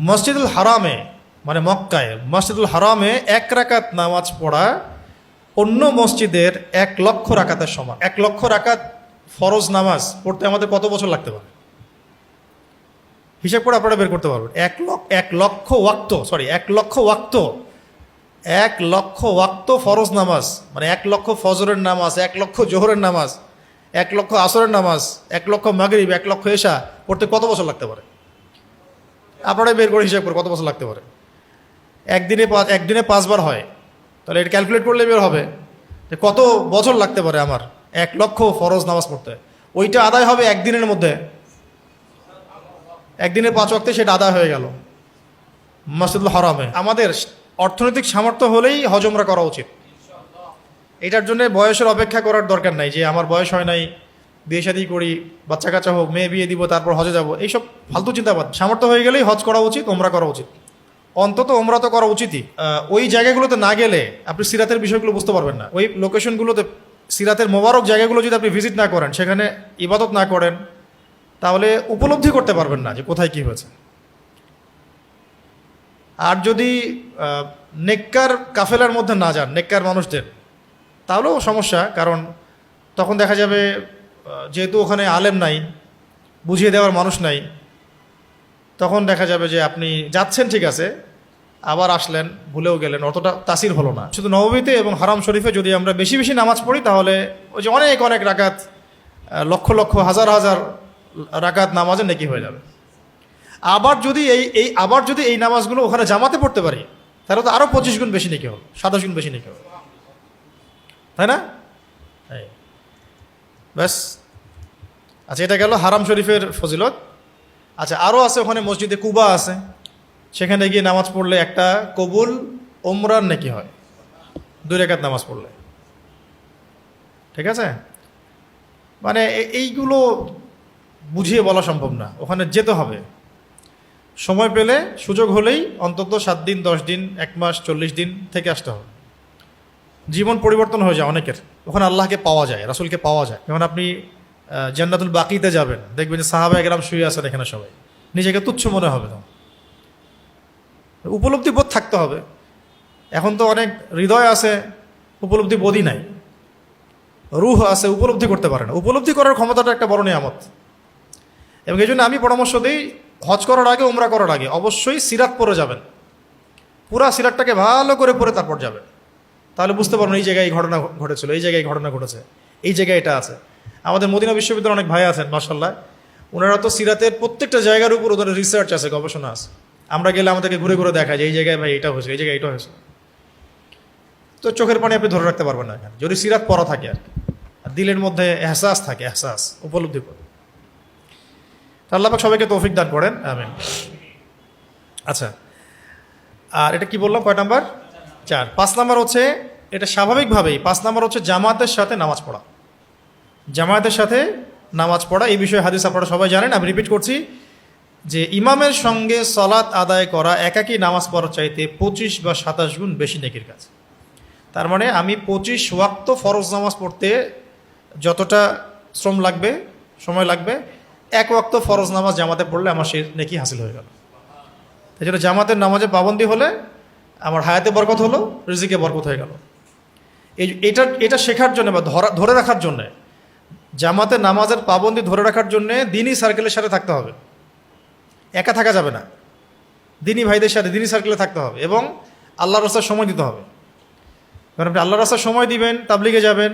মসজিদুল হারামে, মানে মক্কায় মসজিদুল হারামে 1 রাকাত নামাজ পড়া অন্য মসজিদের 1 লক্ষ রাকাতের সমান। 1 লক্ষ রাকাত ফরজ নামাজ পড়তে আমাদের কত বছর লাগতে পারে? হিসাব করে আপনারা বের করতে পারবেন। 1 লক্ষ ওয়াক্ত ফরজ নামাজ, মানে 1 লক্ষ ফজরের নামাজ, 1 লক্ষ জোহরের নামাজ, 1 লক্ষ আসরের নামাজ, 1 লক্ষ মাগরিব, 1 লক্ষ এশা পড়তে কত বছর লাগতে পারে? আপনারা বের করে হিসাব করে কত বছর লাগতে পারে। একদিনে 5 বার হয়, তাহলে এটা ক্যালকুলেট করলে বের হবে যে কত বছর লাগতে পারে আমার 1 লক্ষ ফরজ নামাজ পড়তে। ওইটা আদায় হবে একদিনের মধ্যে, একদিনের 5 ওয়াক্তে সেটা আদায় হয়ে গেল মসজিদুল হারামে। আমাদের অর্থনৈতিক সামর্থ্য হলেই হজ উমরা করা উচিত। এটার জন্য বয়সের অপেক্ষা করার দরকার নাই যে আমার বয়স হয় নাই, বিয়ে শাদী করি, বাচ্চা কাচ্চা হোক, মেয়ে বিয়ে দিব, তারপর হজে যাব, এইসব ফালতু চিন্তাবাদ। সামর্থ্য হয়ে গেলেই হজ করা উচিত, ওমরা করা উচিত। অন্তত ওমরা তো করা উচিতই। ওই জায়গাগুলোতে না গেলে আপনি সিরাতের বিষয়গুলো বুঝতে পারবেন না। ওই লোকেশনগুলোতে, সিরাতের মোবারক জায়গাগুলো যদি আপনি ভিজিট না করেন, সেখানে ইবাদত না করেন, তাহলে উপলব্ধি করতে পারবেন না যে কোথায় কী হয়েছে। আর যদি নেককার কাফেলার মধ্যে না যান, নেককার মানুষদের, তাহলেও সমস্যা। কারণ তখন দেখা যাবে যেহেতু ওখানে আলেম নাই, বুঝিয়ে দেওয়ার মানুষ নাই, তখন দেখা যাবে যে আপনি যাচ্ছেন ঠিক আছে, আবার আসলেন, ভুলেও গেলেন, অতটা তাসির হলো না। শুধু নববীতে এবং হারাম শরীফে যদি আমরা বেশি বেশি নামাজ পড়ি, তাহলে ওই যে অনেক রাকাত, লক্ষ লক্ষ হাজার হাজার রাকাত নামাজের নেকি হয়ে যাবে। আবার যদি এই নামাজগুলো ওখানে জামাতে পড়তে পারি, তাহলে তো আরও 25 গুণ বেশি নেকি হল, 27 গুণ বেশি নেকি হল, তাই না? ব্যাস। আচ্ছা, এটা গেল হারাম শরীফের ফজিলত। আচ্ছা, আরও আছে ওখানে মসজিদে কুবা আছে, সেখানে গিয়ে নামাজ পড়লে একটা কবুল ওমরার নেকি হয় 2 রাকাত নামাজ পড়লে। ঠিক আছে? মানে এইগুলো বুঝিয়ে বলা সম্ভব না, ওখানে যেতে হবে। সময় পেলে, সুযোগ হলেই অন্তত 7 দিন, 10 দিন, 1 মাস, 40 দিন থেকে আসতে হবে। জীবন পরিবর্তন হয়ে যায় অনেকের, ওখানে আল্লাহকে পাওয়া যায়, রাসূলকে পাওয়া যায়। যেমন আপনি জান্নাতুল বাকিতে যাবেন, দেখবেন যে সাহাবায়ে কেরাম শুয়ে আছেন এখানে, সবাই নিজেকে তুচ্ছ মনে হবে। উপলব্ধি বোধ থাকতে হবে। এখন তো অনেক হৃদয় আছে, উপলব্ধি বোধই নাই। রূহ আছে, উপলব্ধি করতে পারে না। উপলব্ধি করার ক্ষমতাটা একটা বড় নিয়ামত। এবং এই জন্য আমি পরামর্শ দিই, হজ করার আগে, উমরা করার আগে অবশ্যই সিরাত পড়ে যাবেন। পুরা সিরাতটাকে ভালো করে পড়ে তারপর যাবেন, তাহলে বুঝতে পারবেন এই জায়গায় এই ঘটনা ঘটেছিল, এই জায়গায় ঘটনা ঘটেছে, এই জায়গায় এটা আছে। আমাদের মদিনা বিশ্ববিদ্যালয়ের অনেক ভাই আছেন মাশাআল্লাহ, ওনারা তো সিরাতের প্রত্যেকটা জায়গার উপর ওদের রিসার্চ আছে, গবেষণা আছে। আমরা গেলে আমাদেরকে ঘুরে ঘুরে দেখায় যে এই জায়গায় ভাই এটা হয়েছে, এই জায়গায় এটা হয়েছে। তো চোখের পানি আপনি ধরে রাখতে পারবেন না এখানে, যদি সিরাত পড়া থাকে আর কি, আর দিলের মধ্যে এহসাস থাকে, এহসাস উপলব্ধি করে। আল্লাহ পাক সবাইকে তৌফিক দান করেন, আমিন। আচ্ছা, আর এটা কি বললাম, কয় নাম্বার? 4। 5 নাম্বার হচ্ছে, এটা স্বাভাবিকভাবেই 5 নাম্বার হচ্ছে জামাতের সাথে নামাজ পড়া। জামায়াতের সাথে নামাজ পড়া, এই বিষয়ে হাদিস আপনারা সবাই জানেন, আমি রিপিট করছি যে ইমামের সঙ্গে সালাত আদায় করা একাকী নামাজ পড়ার চাইতে 25 বা 27 গুণ বেশি নেকির কাজ। তার মানে আমি 25 ওয়াক্ত ফরজ নামাজ পড়তে যতটা শ্রম লাগবে, সময় লাগবে, 1 ওয়াক্ত ফরজ নামাজ জামাতে পড়লে আমার সেই নেকি হাসিল হয়ে গেল। এই জন্য জামাতের নামাজে পাবন্দি হলে আমার হায়াতে বরকত হলো, রিজিকে বরকত হয়ে গেল। এটা শেখার জন্য বা ধরে রাখার জন্যে, জামাতের নামাজের পাবন্দি ধরে রাখার জন্যে দিনী সার্কেলের সাথে থাকতে হবে, একা থাকা যাবে না, দিনী ভাইদের সাথে দিনী সার্কেলে থাকতে হবে এবং আল্লাহর রাস্তায় সময় দিতে হবে। কারণ আপনি আল্লাহর রাস্তায় সময় দিবেন, তাবলিগে যাবেন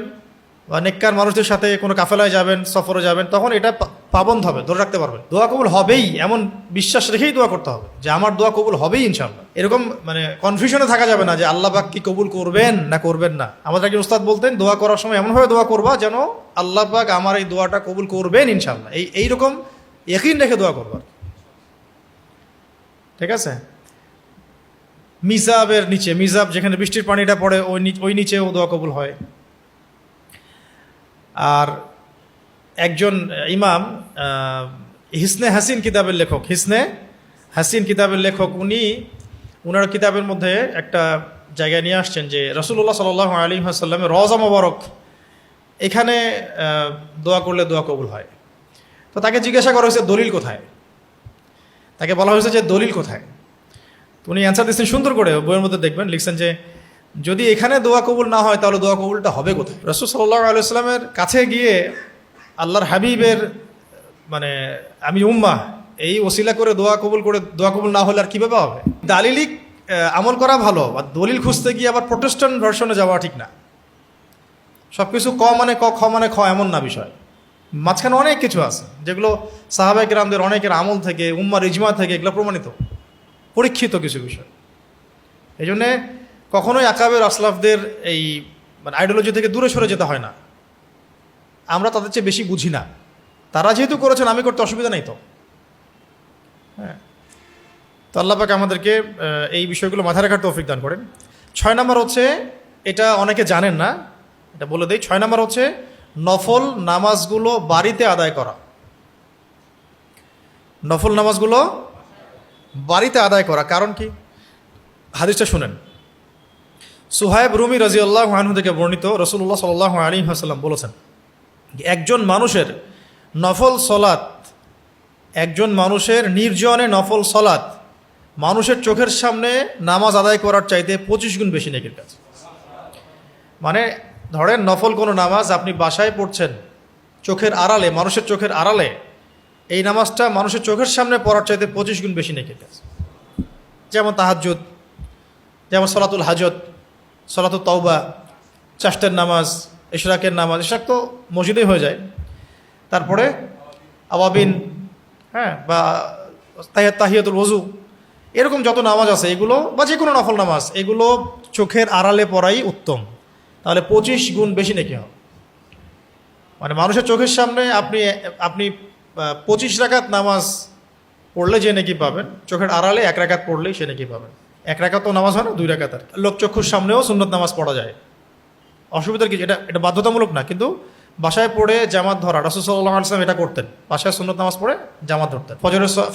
বা নেককার মানুষদের সাথে কোনো কাফেলায় যাবেন, সফরে যাবেন, তখন এটা পাবন্ধ হবে, ধরে রাখতে পারবেন। দোয়া কবুল হবেই এমন বিশ্বাস রেখেই দোয়া করতে হবে যে আমার দোয়া কবুল হবেই ইনশাআল্লাহ। এরকম মানে কনফিউশনে থাকা যাবে না যে আল্লাহ পাক কি কবুল করবেন না করবেন না। আমাদের একজন উস্তাদ বলতেন, দোয়া করার সময় এমনভাবে দোয়া করবা যেন আল্লাহ পাক আমার এই দোয়াটা কবুল করবেন ইনশাআল্লাহ, এইরকম ইয়াকিন রেখে দোয়া করবা, ঠিক আছে? মিজাবের নিচে, মিজাব যেখানে বৃষ্টির পানিটা পড়ে ওই নিচেও দোয়া কবুল হয়। আর একজন ইমাম, হিসনে হাসিন কিতাবের লেখক, হিসনে হাসিন কিতাবের লেখক, উনার কিতাবের মধ্যে একটা জায়গায় নিয়ে আসছেন যে রাসূলুল্লাহ সাল্লাল্লাহু আলাইহি ওয়াসাল্লামের রওজা মোবারক, এখানে দোয়া করলে দোয়া কবুল হয়। তো তাকে জিজ্ঞাসা করা হয়েছে দলিল কোথায়, তাকে বলা হয়েছে যে দলিল কোথায়। তো উনি অ্যান্সার দিচ্ছেন সুন্দর করে, বইয়ের মধ্যে দেখবেন লিখছেন যে যদি এখানে দোয়া কবুল না হয় তাহলে দোয়া কবুলটা হবে কোথায়? রাসূল সাল্লাল্লাহু আলাইহি ওয়াসাল্লামের কাছে গিয়ে আল্লাহর হাবিবের মানে আমি উম্মাহ, এই ওসিলা করে দোয়া কবুল না হলে আর কীভাবে হবে? দালিলিক আমল করা ভালো, আর দলিল খুঁজতে গিয়ে আবার প্রোটেস্ট্যান্ট ভার্সনে যাওয়া ঠিক না। সব কিছু ক মানে ক, খ মানে খ, এমন না বিষয়। মাঝখানে অনেক কিছু আছে যেগুলো সাহাবায়ে কেরামদের অনেকের আমল থেকে, উম্মার ইজমা থেকে এগুলো প্রমাণিত, পরীক্ষিত কিছু বিষয়। এই জন্যে কখনোই আকাবের আসলাফদের এই মানে আইডিওলজি থেকে দূরে সরে যেতে হয় না। আমরা তাদের চেয়ে বেশি বুঝি না, তারা যেহেতু করেছেন আমি করতে অসুবিধা নেই তো। হ্যাঁ, তো আল্লাহ পাক আমাদেরকে এই বিষয়গুলো মাথায় রাখার তৌফিক দান করেন। 6 নম্বর হচ্ছে, এটা অনেকে জানেন না, এটা বলে দেই। 6 নম্বর হচ্ছে নফল নামাজগুলো বাড়িতে আদায় করা। নফল নামাজগুলো বাড়িতে আদায় করা কারণ কি? হাদিসটা শুনেন। সুহাইব রুমি রাদিয়াল্লাহু আনহু থেকে বর্ণিত, রাসূলুল্লাহ সাল্লাল্লাহু আলাইহি ওয়াসাল্লাম বলেছেন, একজন মানুষের নফল সলাত, একজন মানুষের নির্জনে নফল সলাত মানুষের চোখের সামনে নামাজ আদায় করার চাইতে 25 গুণ বেশি নেকির কাজ। মানে ধরেন নফল কোনো নামাজ আপনি বাসায় পড়ছেন, চোখের আড়ালে, মানুষের চোখের আড়ালে, এই নামাজটা মানুষের চোখের সামনে পড়ার চাইতে 25 গুণ বেশি নেকির কাজ। যেমন তাহাজ্জুদ, যেমন সলাতুল হাজত, সলাতুল তাওবা, চাষ্টের নামাজ, ইশরাকের নামাজ, ইশরাক তো মসজিদেই হয়ে যায়। তারপরে আওয়াবিন, হ্যাঁ, বা তাহিয়াতুল ওযু, এরকম যত নামাজ আছে এগুলো, বা যে কোনো নফল নামাজ, এগুলো চোখের আড়ালে পড়াই উত্তম। তাহলে 25 গুণ বেশি নেকি হবে। মানে মানুষের চোখের সামনে আপনি 25 রাকাত নামাজ পড়লে যে নেকি পাবেন, চোখের আড়ালে 1 রাকাত পড়লেই সে নেকি পাবেন। 1 রাকাত তো নামাজ হয় না, 2 রাকাত। আর লোকচক্ষুর সামনেও সুন্নত নামাজ পড়া যায়, অসুবিধার কিছু, এটা বাধ্যতামূলক না, কিন্তু বাসায় পড়ে জামাত ধরা, রাসূল সাল্লাল্লাহু আলাইহি ওয়াসাল্লাম এটা করতেন। বাসায় সুন্নত নামাজ পড়ে জামাত ধরতেন।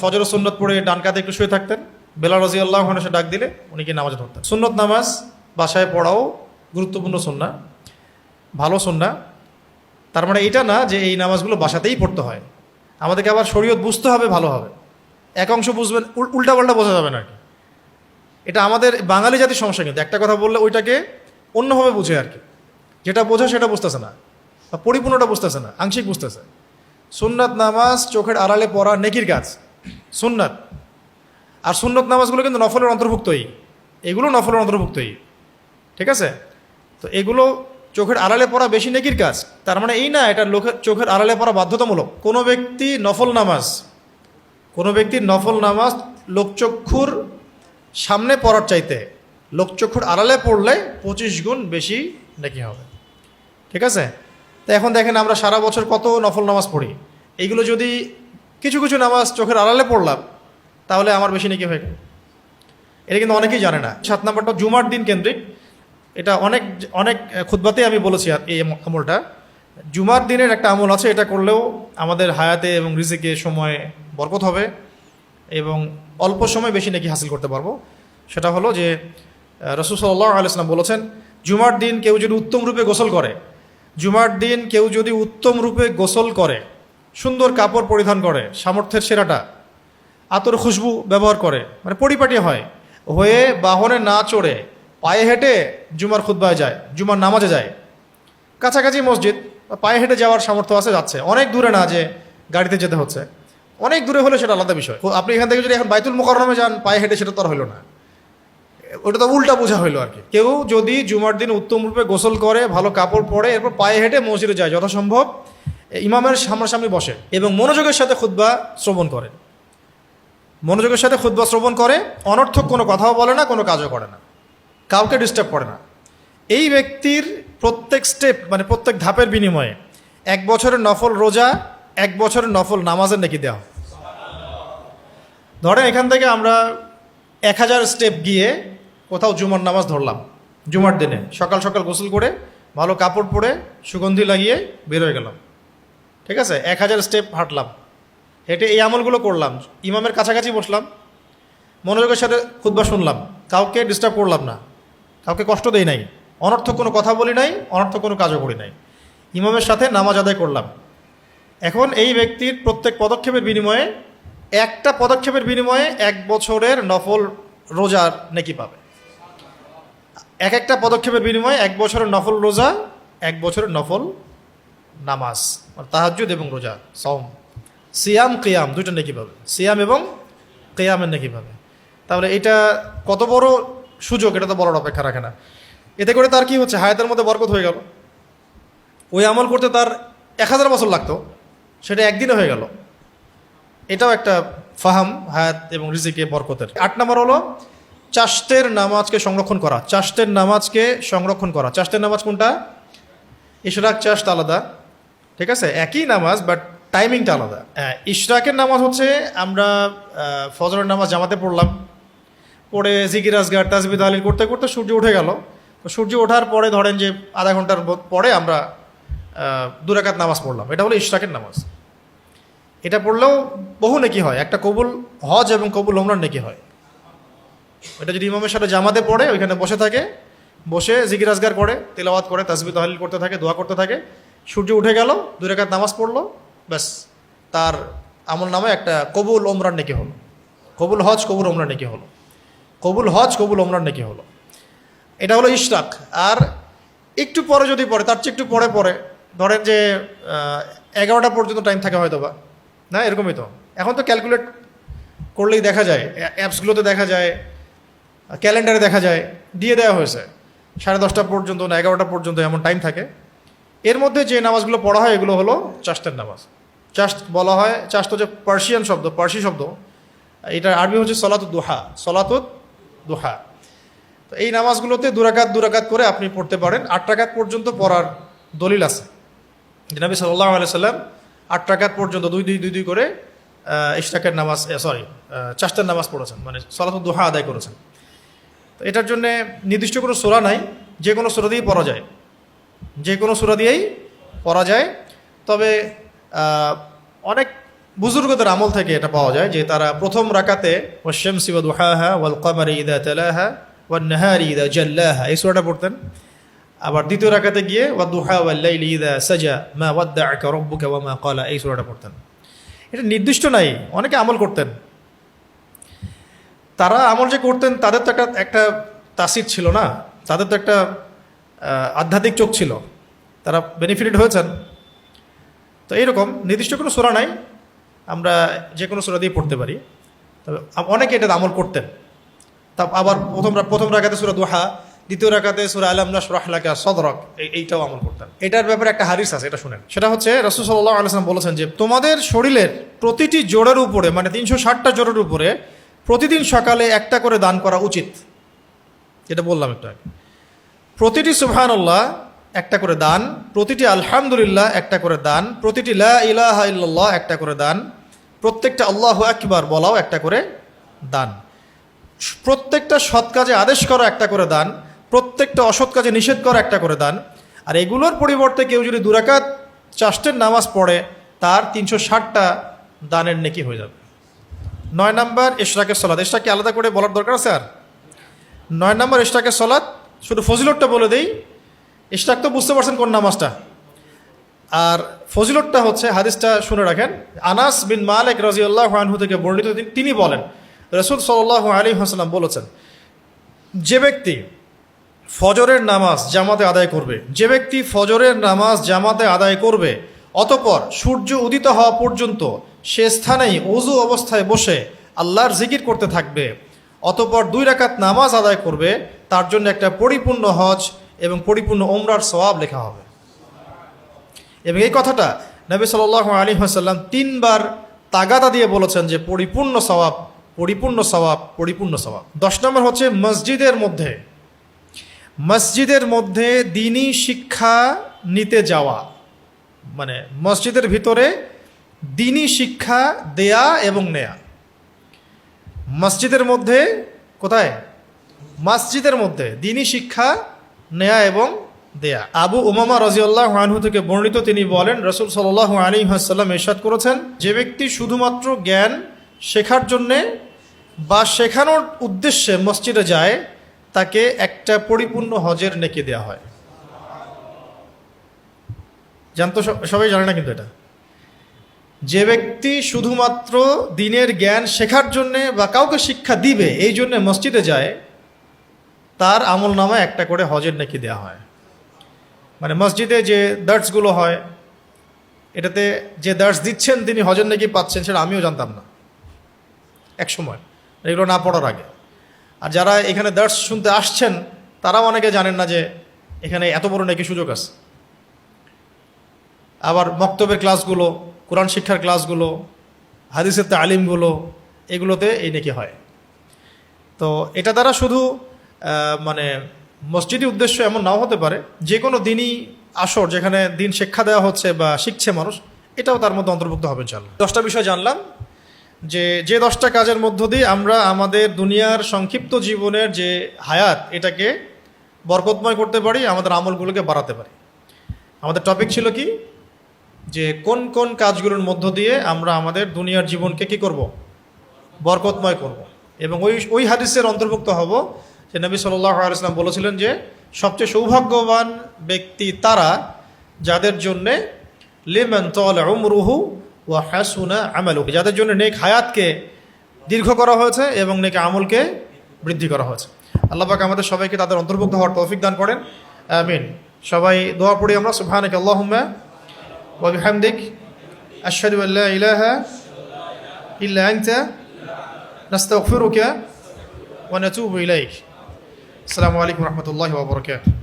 ফজরের সুন্নত পড়ে ডান কাতে একটু শুয়ে থাকতেন, বেলাল রাদিয়াল্লাহু আনহু সে ডাক দিলে উনি কি নামাজ ধরতেন। সুন্নত নামাজ বাসায় পড়াও গুরুত্বপূর্ণ সুন্নাহ, ভালো সুন্নাহ। তার মানে এটা না যে এই নামাজগুলো বাসাতেই পড়তে হয়। আমাদেরকে আবার শরীয়ত বুঝতে হবে ভালোভাবে। এক অংশ বুঝবেন, উল্টাপাল্টা বোঝা যাবে না আর কি। এটা আমাদের বাঙালি জাতির সমস্যা, কিন্তু একটা কথা বললে ওইটাকে অন্যভাবে বুঝে আর কি। যেটা বোঝা সেটা বুঝতেছে না, বা পরিপূর্ণটা বুঝতেছে না, আংশিক বুঝতেছে। সুন্নাত নামাজ চোখের আড়ালে পড়া নেকির কাজ, সুন্নাত। আর সুন্নত নামাজগুলো কিন্তু নফলের অন্তর্ভুক্তই, এগুলো নফলের অন্তর্ভুক্তই, ঠিক আছে? তো এগুলো চোখের আড়ালে পড়া বেশি নেকির কাজ। তার মানে এই না এটা চোখের আড়ালে পড়া বাধ্যতামূলক। কোনো ব্যক্তির নফল নামাজ লোকচক্ষুর সামনে পড়ার চাইতে লোকচক্ষুর আড়ালে পড়লে 25 গুণ বেশি নেকি হবে। ঠিক আছে? তো এখন দেখেন আমরা সারা বছর কত নফল নামাজ পড়ি, এইগুলো যদি কিছু কিছু নামাজ চোখের আড়ালে পড়লাম তাহলে আমার বেশি নেকি হয়ে গেল। এটা কিন্তু অনেকেই জানে না। 7 নম্বরটা জুমার দিন কেন্দ্রিক, এটা অনেক অনেক খুতবাতেই আমি বলেছি। আর এই আমলটা জুমার দিনের একটা আমল আছে, এটা করলেও আমাদের হায়াতে এবং রিজিকে সময় বরকত হবে এবং অল্প সময় বেশি নেকি হাসিল করতে পারবো। সেটা হলো যে রাসূল সাল্লাল্লাহু আলাইহি ওয়াসাল্লাম বলেছেন, জুমার দিন কেউ যদি উত্তম রূপে গোসল করে, জুমার দিন কেউ যদি উত্তম রূপে গোসল করে, সুন্দর কাপড় পরিধান করে, সামর্থ্যের সেরাটা, আতর খুশবু ব্যবহার করে, মানে পরিপাটি হয়ে বাহনে না চড়ে পায়ে হেঁটে জুমার খুতবায় যায়, জুমার নামাজে যায়, কাছাকাছি মসজিদ, পায়ে হেঁটে যাওয়ার সামর্থ্য আছে, যাচ্ছে, অনেক দূরে না যে গাড়িতে যেতে হচ্ছে, অনেক দূরে হলে সেটা আলাদা বিষয়। আপনি এখান থেকে যদি এখন বাইতুল মুকাররমে যান পায়ে হেঁটে, সেটা তো আর হইলো না, ওটা তো উল্টা বোঝা হইলো আর কি। কেউ যদি জুমার দিন উত্তম রূপে গোসল করে, ভালো কাপড় পরে, এরপর পায়ে হেঁটে মসজিদে যায়, যথাসম্ভব ইমামের সামনাসামনি বসে এবং মনোযোগের সাথে খুতবা শ্রবণ করে, মনোযোগের সাথে খুতবা শ্রবণ করে, অনর্থক কোনো কথাও বলে না, কোনো কাজও করে না, কাউকে ডিস্টার্ব করে না, এই ব্যক্তির প্রত্যেক স্টেপ মানে প্রত্যেক ধাপের বিনিময়ে 1 বছরের নফল রোজা, 1 বছরের নফল নামাজের নেকি দেওয়া। ধরেন এখান থেকে আমরা 1000 স্টেপ গিয়ে কোথাও জুমার নামাজ ধরলাম, জুমার দিনে সকাল সকাল গোসল করে ভালো কাপড় পরে সুগন্ধি লাগিয়ে বের হয়ে গেলাম। ঠিক আছে? 1000 স্টেপ হাঁটলাম, হেঁটে এই আমলগুলো করলাম, ইমামের কাছাকাছি বসলাম, মনোযোগের সাথে খুতবা শুনলাম, কাউকে ডিস্টার্ব করলাম না, কাউকে কষ্ট দেই নাই, অনর্থক কোনো কথা বলি নাই, অনর্থক কোনো কাজও করি নাই, ইমামের সাথে নামাজ আদায় করলাম। এখন এই ব্যক্তির প্রত্যেক পদক্ষেপের বিনিময়ে, একটা পদক্ষেপের বিনিময়ে 1 বছরের নফল রোজার নেকি পাবে। একটা পদক্ষেপের বিনিময়ে 1 বছরের নফল রোজা, 1 বছরের নফল নামাজ, তাহাজ্জুদ এবং রোজা, সওম, সিয়াম কিয়াম, দুইটা নেকি পাবে, সিয়াম এবং কিয়ামের নেকি পাবে। তাহলে এটা কত বড় সুযোগ, এটা তো বলার অপেক্ষা রাখে না। এতে করে তার কি হচ্ছে, হায়াতের মধ্যে বরকত হয়ে গেল। ওই আমল করতে তার 1000 বছর লাগতো, সেটা একদিনে হয়ে গেল। এটাও একটা ফাহাম হায়াত এবং রিজিকে বরকতের। 8 নম্বর হলো চাষ্টের নামাজকে সংরক্ষণ করা। চাষ্টের নামাজকে সংরক্ষণ করা। চাষ্টের নামাজ কোনটা? ইশরাক চাষ্ট আলাদা, ঠিক আছে, একই নামাজ বাট টাইমিংটা আলাদা। ইশরাকের নামাজ হচ্ছে আমরা ফজরের নামাজ জামাতে পড়লাম, পড়ে জিকির আজগার তাসবিহ তাহলিল করতে করতে সূর্য উঠে গেল। তো সূর্য ওঠার পরে ধরেন যে আধা ঘন্টার পরে আমরা 2 রাকাত নামাজ পড়লাম, এটা হলো ইশরাকের নামাজ। এটা পড়লেও বহু নেকি হয়, একটা কবুল হজ এবং কবুল ওমরার নেকি হয়। এটা যদি ইমামের সাথে জামাতে পড়ে, ওইখানে বসে থাকে, বসে জিকির আজগার করে, তেলাওয়াত করে, তাসবিহ তাহলিল করতে থাকে, দোয়া করতে থাকে, সূর্য উঠে গেল, 2 রাকাত নামাজ পড়লো, ব্যাস তার আমল নামে একটা কবুল ওমরার নেকি হলো, কবুল হজ কবুল ওমরার নেকি হলো, কবুল হজ কবুল ওমরার নেকি হলো। এটা হলো ইশরাক। আর একটু পরে যদি পড়ে, তার চেয়ে একটু পরে পরে, ধরেন যে 11টা পর্যন্ত টাইম থাকে হয়তো বা, না এরকমই তো। এখন তো ক্যালকুলেট করলেই দেখা যায়, অ্যাপসগুলোতে দেখা যায়, ক্যালেন্ডারে দেখা যায়, দিয়ে দেওয়া হয়েছে 10:30 পর্যন্ত না 11টা পর্যন্ত এমন টাইম থাকে। এর মধ্যে যে নামাজগুলো পড়া হয় এগুলো হলো চাষ্টের নামাজ। চাষ্ট বলা হয়, চাষ্ট হচ্ছে পার্সিয়ান শব্দ, পার্সি শব্দ, এটার আরবি হচ্ছে সলাতুদ দুহা, সলাতুদ দুহা। তো এই নামাজগুলোতে 2 রাকাত করে আপনি পড়তে পারেন। 8 রাকাত পর্যন্ত পড়ার দলিল আছে, নবী সাল্লাল্লাহু আলাইহি সাল্লাম 8 রাকাত পর্যন্ত 2 করে ইশরাকের নামাজ, চাষ্টের নামাজ পড়েছেন, মানে সলাতুদ দুহা আদায় করেছেন। তো এটার জন্য নির্দিষ্ট কোনো সূরা নাই, যে কোনো সূরা দিয়েই পড়া যায়, যে কোনো সূরা দিয়েই পড়া যায়। তবে অনেক বুজুর্গদের আমল থেকে এটা পাওয়া যায় যে তারা প্রথম রাকাতে ওয়াশ-শামসি ওয়া দুহাহা ওয়াল কমারি ইযা তালাহা ওয়ান নাহারি ইযা জাল্লাহা এই সূরাটা পড়তেন। আবার দ্বিতীয় রাকাতে গিয়ে ওয়া দুহা ওয়াল লাইলি ইযা সাজা মা ওয়াদ্দাআকা রাব্বুকা ওয়া মা ক্বালা এই সূরাটা পড়তেন। এটা নির্দিষ্ট নাই, অনেকে আমল করতেন। তারা আমল যে করতেন তাদের তো একটা তাসির ছিল না, তাদের তো একটা আধ্যাত্মিক চোখ ছিল, তারা বেনিফিটেড হয়েছেন। তো এইরকম নির্দিষ্ট কোনো সূরা নাই, আমরা যে কোনো সূরা দিয়ে পড়তে পারি। তবে অনেকে এটা আমল করতেন। তা আবার প্রথম রাকাতে সূরা দুহা, দ্বিতীয় রাকাতে সূরা আলাম নাশরাহ লাকা সাদরাক, এইটাও আমল করতেন। এটার ব্যাপারে একটা হাদিস আছে, এটা শুনেন। সেটা হচ্ছে রাসূল সাল্লাল্লাহু আলাইহি ওয়াসাল্লাম বলেছেন যে তোমাদের শরীরের প্রতিটি জোড়ের উপরে, মানে 360টা জোড়ের উপরে প্রতিদিন সকালে একটা করে দান করা উচিত। যেটা বললাম একটু আগে। প্রতিটি সুবহানাল্লাহ একটা করে দান, প্রতিটি আলহামদুলিল্লাহ একটা করে দান, প্রতিটি লা ইলাহা ইল্লাল্লাহ একটা করে দান, প্রত্যেকটা আল্লাহু আকবার বলাও একটা করে দান, প্রত্যেকটা সৎ কাজে আদেশ করা একটা করে দান, প্রত্যেকটা অসৎ কাজে নিষেধ করা একটা করে দান। আর এগুলোর পরিবর্তে কেউ যদি 2 রাকাত চাষ্টের নামাজ পড়ে তার 360টা দানের নেকি হয়ে যাবে। 9 নম্বর ইশরাকের সলাত। ইশরাককে আলাদা করে বলার দরকার আছে? আর 9 নম্বর ইশরাকের সলাত, শুধু ফজিলতটা বলে দেই। ইশরাক তো বুঝতে পারছেন কোন নামাজটা, আর ফজিলতটা হচ্ছে, হাদিসটা শুনে রাখেন। আনাস বিন মালিক রাদিয়াল্লাহু আনহু থেকে বর্ণিত, তিনি বলেন রাসূল সাল্লাল্লাহু আলাইহি ওয়াসাল্লাম বলেছেন, যে ব্যক্তি ফজরের নামাজ জামাতে আদায় করবে, যে ব্যক্তি ফজরের নামাজ জামাতে আদায় করবে, অতঃপর সূর্য উদিত হওয়া পর্যন্ত সে স্থানেই ওযু অবস্থায় বসে আল্লাহর জিকির করতে থাকবে, অতঃপর 2 রাকাত নামাজ আদায় করবে, তার জন্য একটা পরিপূর্ণ হজ এবং পরিপূর্ণ ওমরার সওয়াব লেখা হবে। এবং এই কথাটা নবী সাল্লাল্লাহু আলাইহি ওয়াসাল্লাম 3 বার তাগাদা দিয়ে বলেছেন যে পরিপূর্ণ সওয়াব, পরিপূর্ণ সওয়াব, পরিপূর্ণ সওয়াব। 10 নম্বর হচ্ছে মসজিদের মধ্যে দ্বীনি শিক্ষা নিতে যাওয়া, মানে মসজিদের ভিতরে দ্বীনি শিক্ষা দেয়া এবং নেয়া। মসজিদের মধ্যে, কোথায়? মসজিদের মধ্যে দ্বীনি শিক্ষা নেয়া এবং দেয়া। আবু উমামা রাদিয়াল্লাহু আনহু থেকে বর্ণিত, তিনি বলেন রাসূল সাল্লাল্লাহু আলাইহি ওয়াসাল্লাম ইরশাদ করেছেন, যে ব্যক্তি শুধুমাত্র জ্ঞান শেখার জন্যে বা শেখানোর উদ্দেশ্যে মসজিদে যায় তাকে একটা পরিপূর্ণ হজের নেকি দেওয়া হয়। জানতো সবাই জানে না কিন্তু এটা। যে ব্যক্তি শুধুমাত্র দ্বীনের জ্ঞান শেখার জন্যে বা কাউকে শিক্ষা দিবে এই জন্যে মসজিদে যায়, তার আমল নামায় একটা করে হজের নেকি দেওয়া হয়। মানে মসজিদে যে দার্সগুলো হয়, এটাতে যে দার্স দিচ্ছেন তিনি হজের নেকি পাচ্ছেন, সেটা আমিও জানতাম না এক সময়, এগুলো না পড়ার আগে। আর যারা এখানে দার্স শুনতে আসছেন তারাও অনেকে জানেন না যে এখানে এত বড় নেকি সুযোগ আছে। আবার মক্তবের ক্লাসগুলো, কোরআন শিক্ষার ক্লাসগুলো, হাদিসের তালিমগুলো, এগুলোতে এই নেকি হয়। তো এটা দ্বারা শুধু মানে মসজিদি উদ্দেশ্য এমন নাও হতে পারে, যে কোনো দিনই আসর যেখানে দিন শিক্ষা দেওয়া হচ্ছে বা শিখছে মানুষ, এটাও তার মধ্যে অন্তর্ভুক্ত হবে। ইনশাআল্লাহ 10টা বিষয় জানলাম, যে 10টা কাজের মধ্য দিয়ে আমরা আমাদের দুনিয়ার সংক্ষিপ্ত জীবনের যে হায়াত, এটাকে বরকতময় করতে পারি, আমাদের আমলগুলোকে বাড়াতে পারি। আমাদের টপিক ছিল কি, যে কোন কোন কাজগুলোর মধ্য দিয়ে আমরা আমাদের দুনিয়ার জীবনকে কি করব, বরকতময় করব। এবং ওই হাদিসের অন্তর্ভুক্ত হব যে নবী সাল্লাল্লাহু আলাইহি ওয়াসাল্লাম বলেছিলেন যে সবচেয়ে সৌভাগ্যবান ব্যক্তি তারা যাদের জন্যে লিমান তালা উমরুহু ওয়া হাসুনা আমালুহু, যাদের জন্য নেক হায়াতকে দীর্ঘ করা হয়েছে এবং নেক আমলকে বৃদ্ধি করা হয়েছে। আল্লাহ পাক আমাদের সবাইকে তাদের অন্তর্ভুক্ত হওয়ার তৌফিক দান করেন, আমিন। সবাই দোয়া পড়ি আমরা। সুবহানাকা আল্লাহুম্মা ওয়া বিহামদিক আশহাদু আল্লা ইলাহা ইল্লা আনতা নাস্তাগফিরুকা ওয়া নাতুবু ইলাইক। আসসালামু আলাইকুম ওয়া রাহমাতুল্লাহি ওয়া বারাকাতুহু।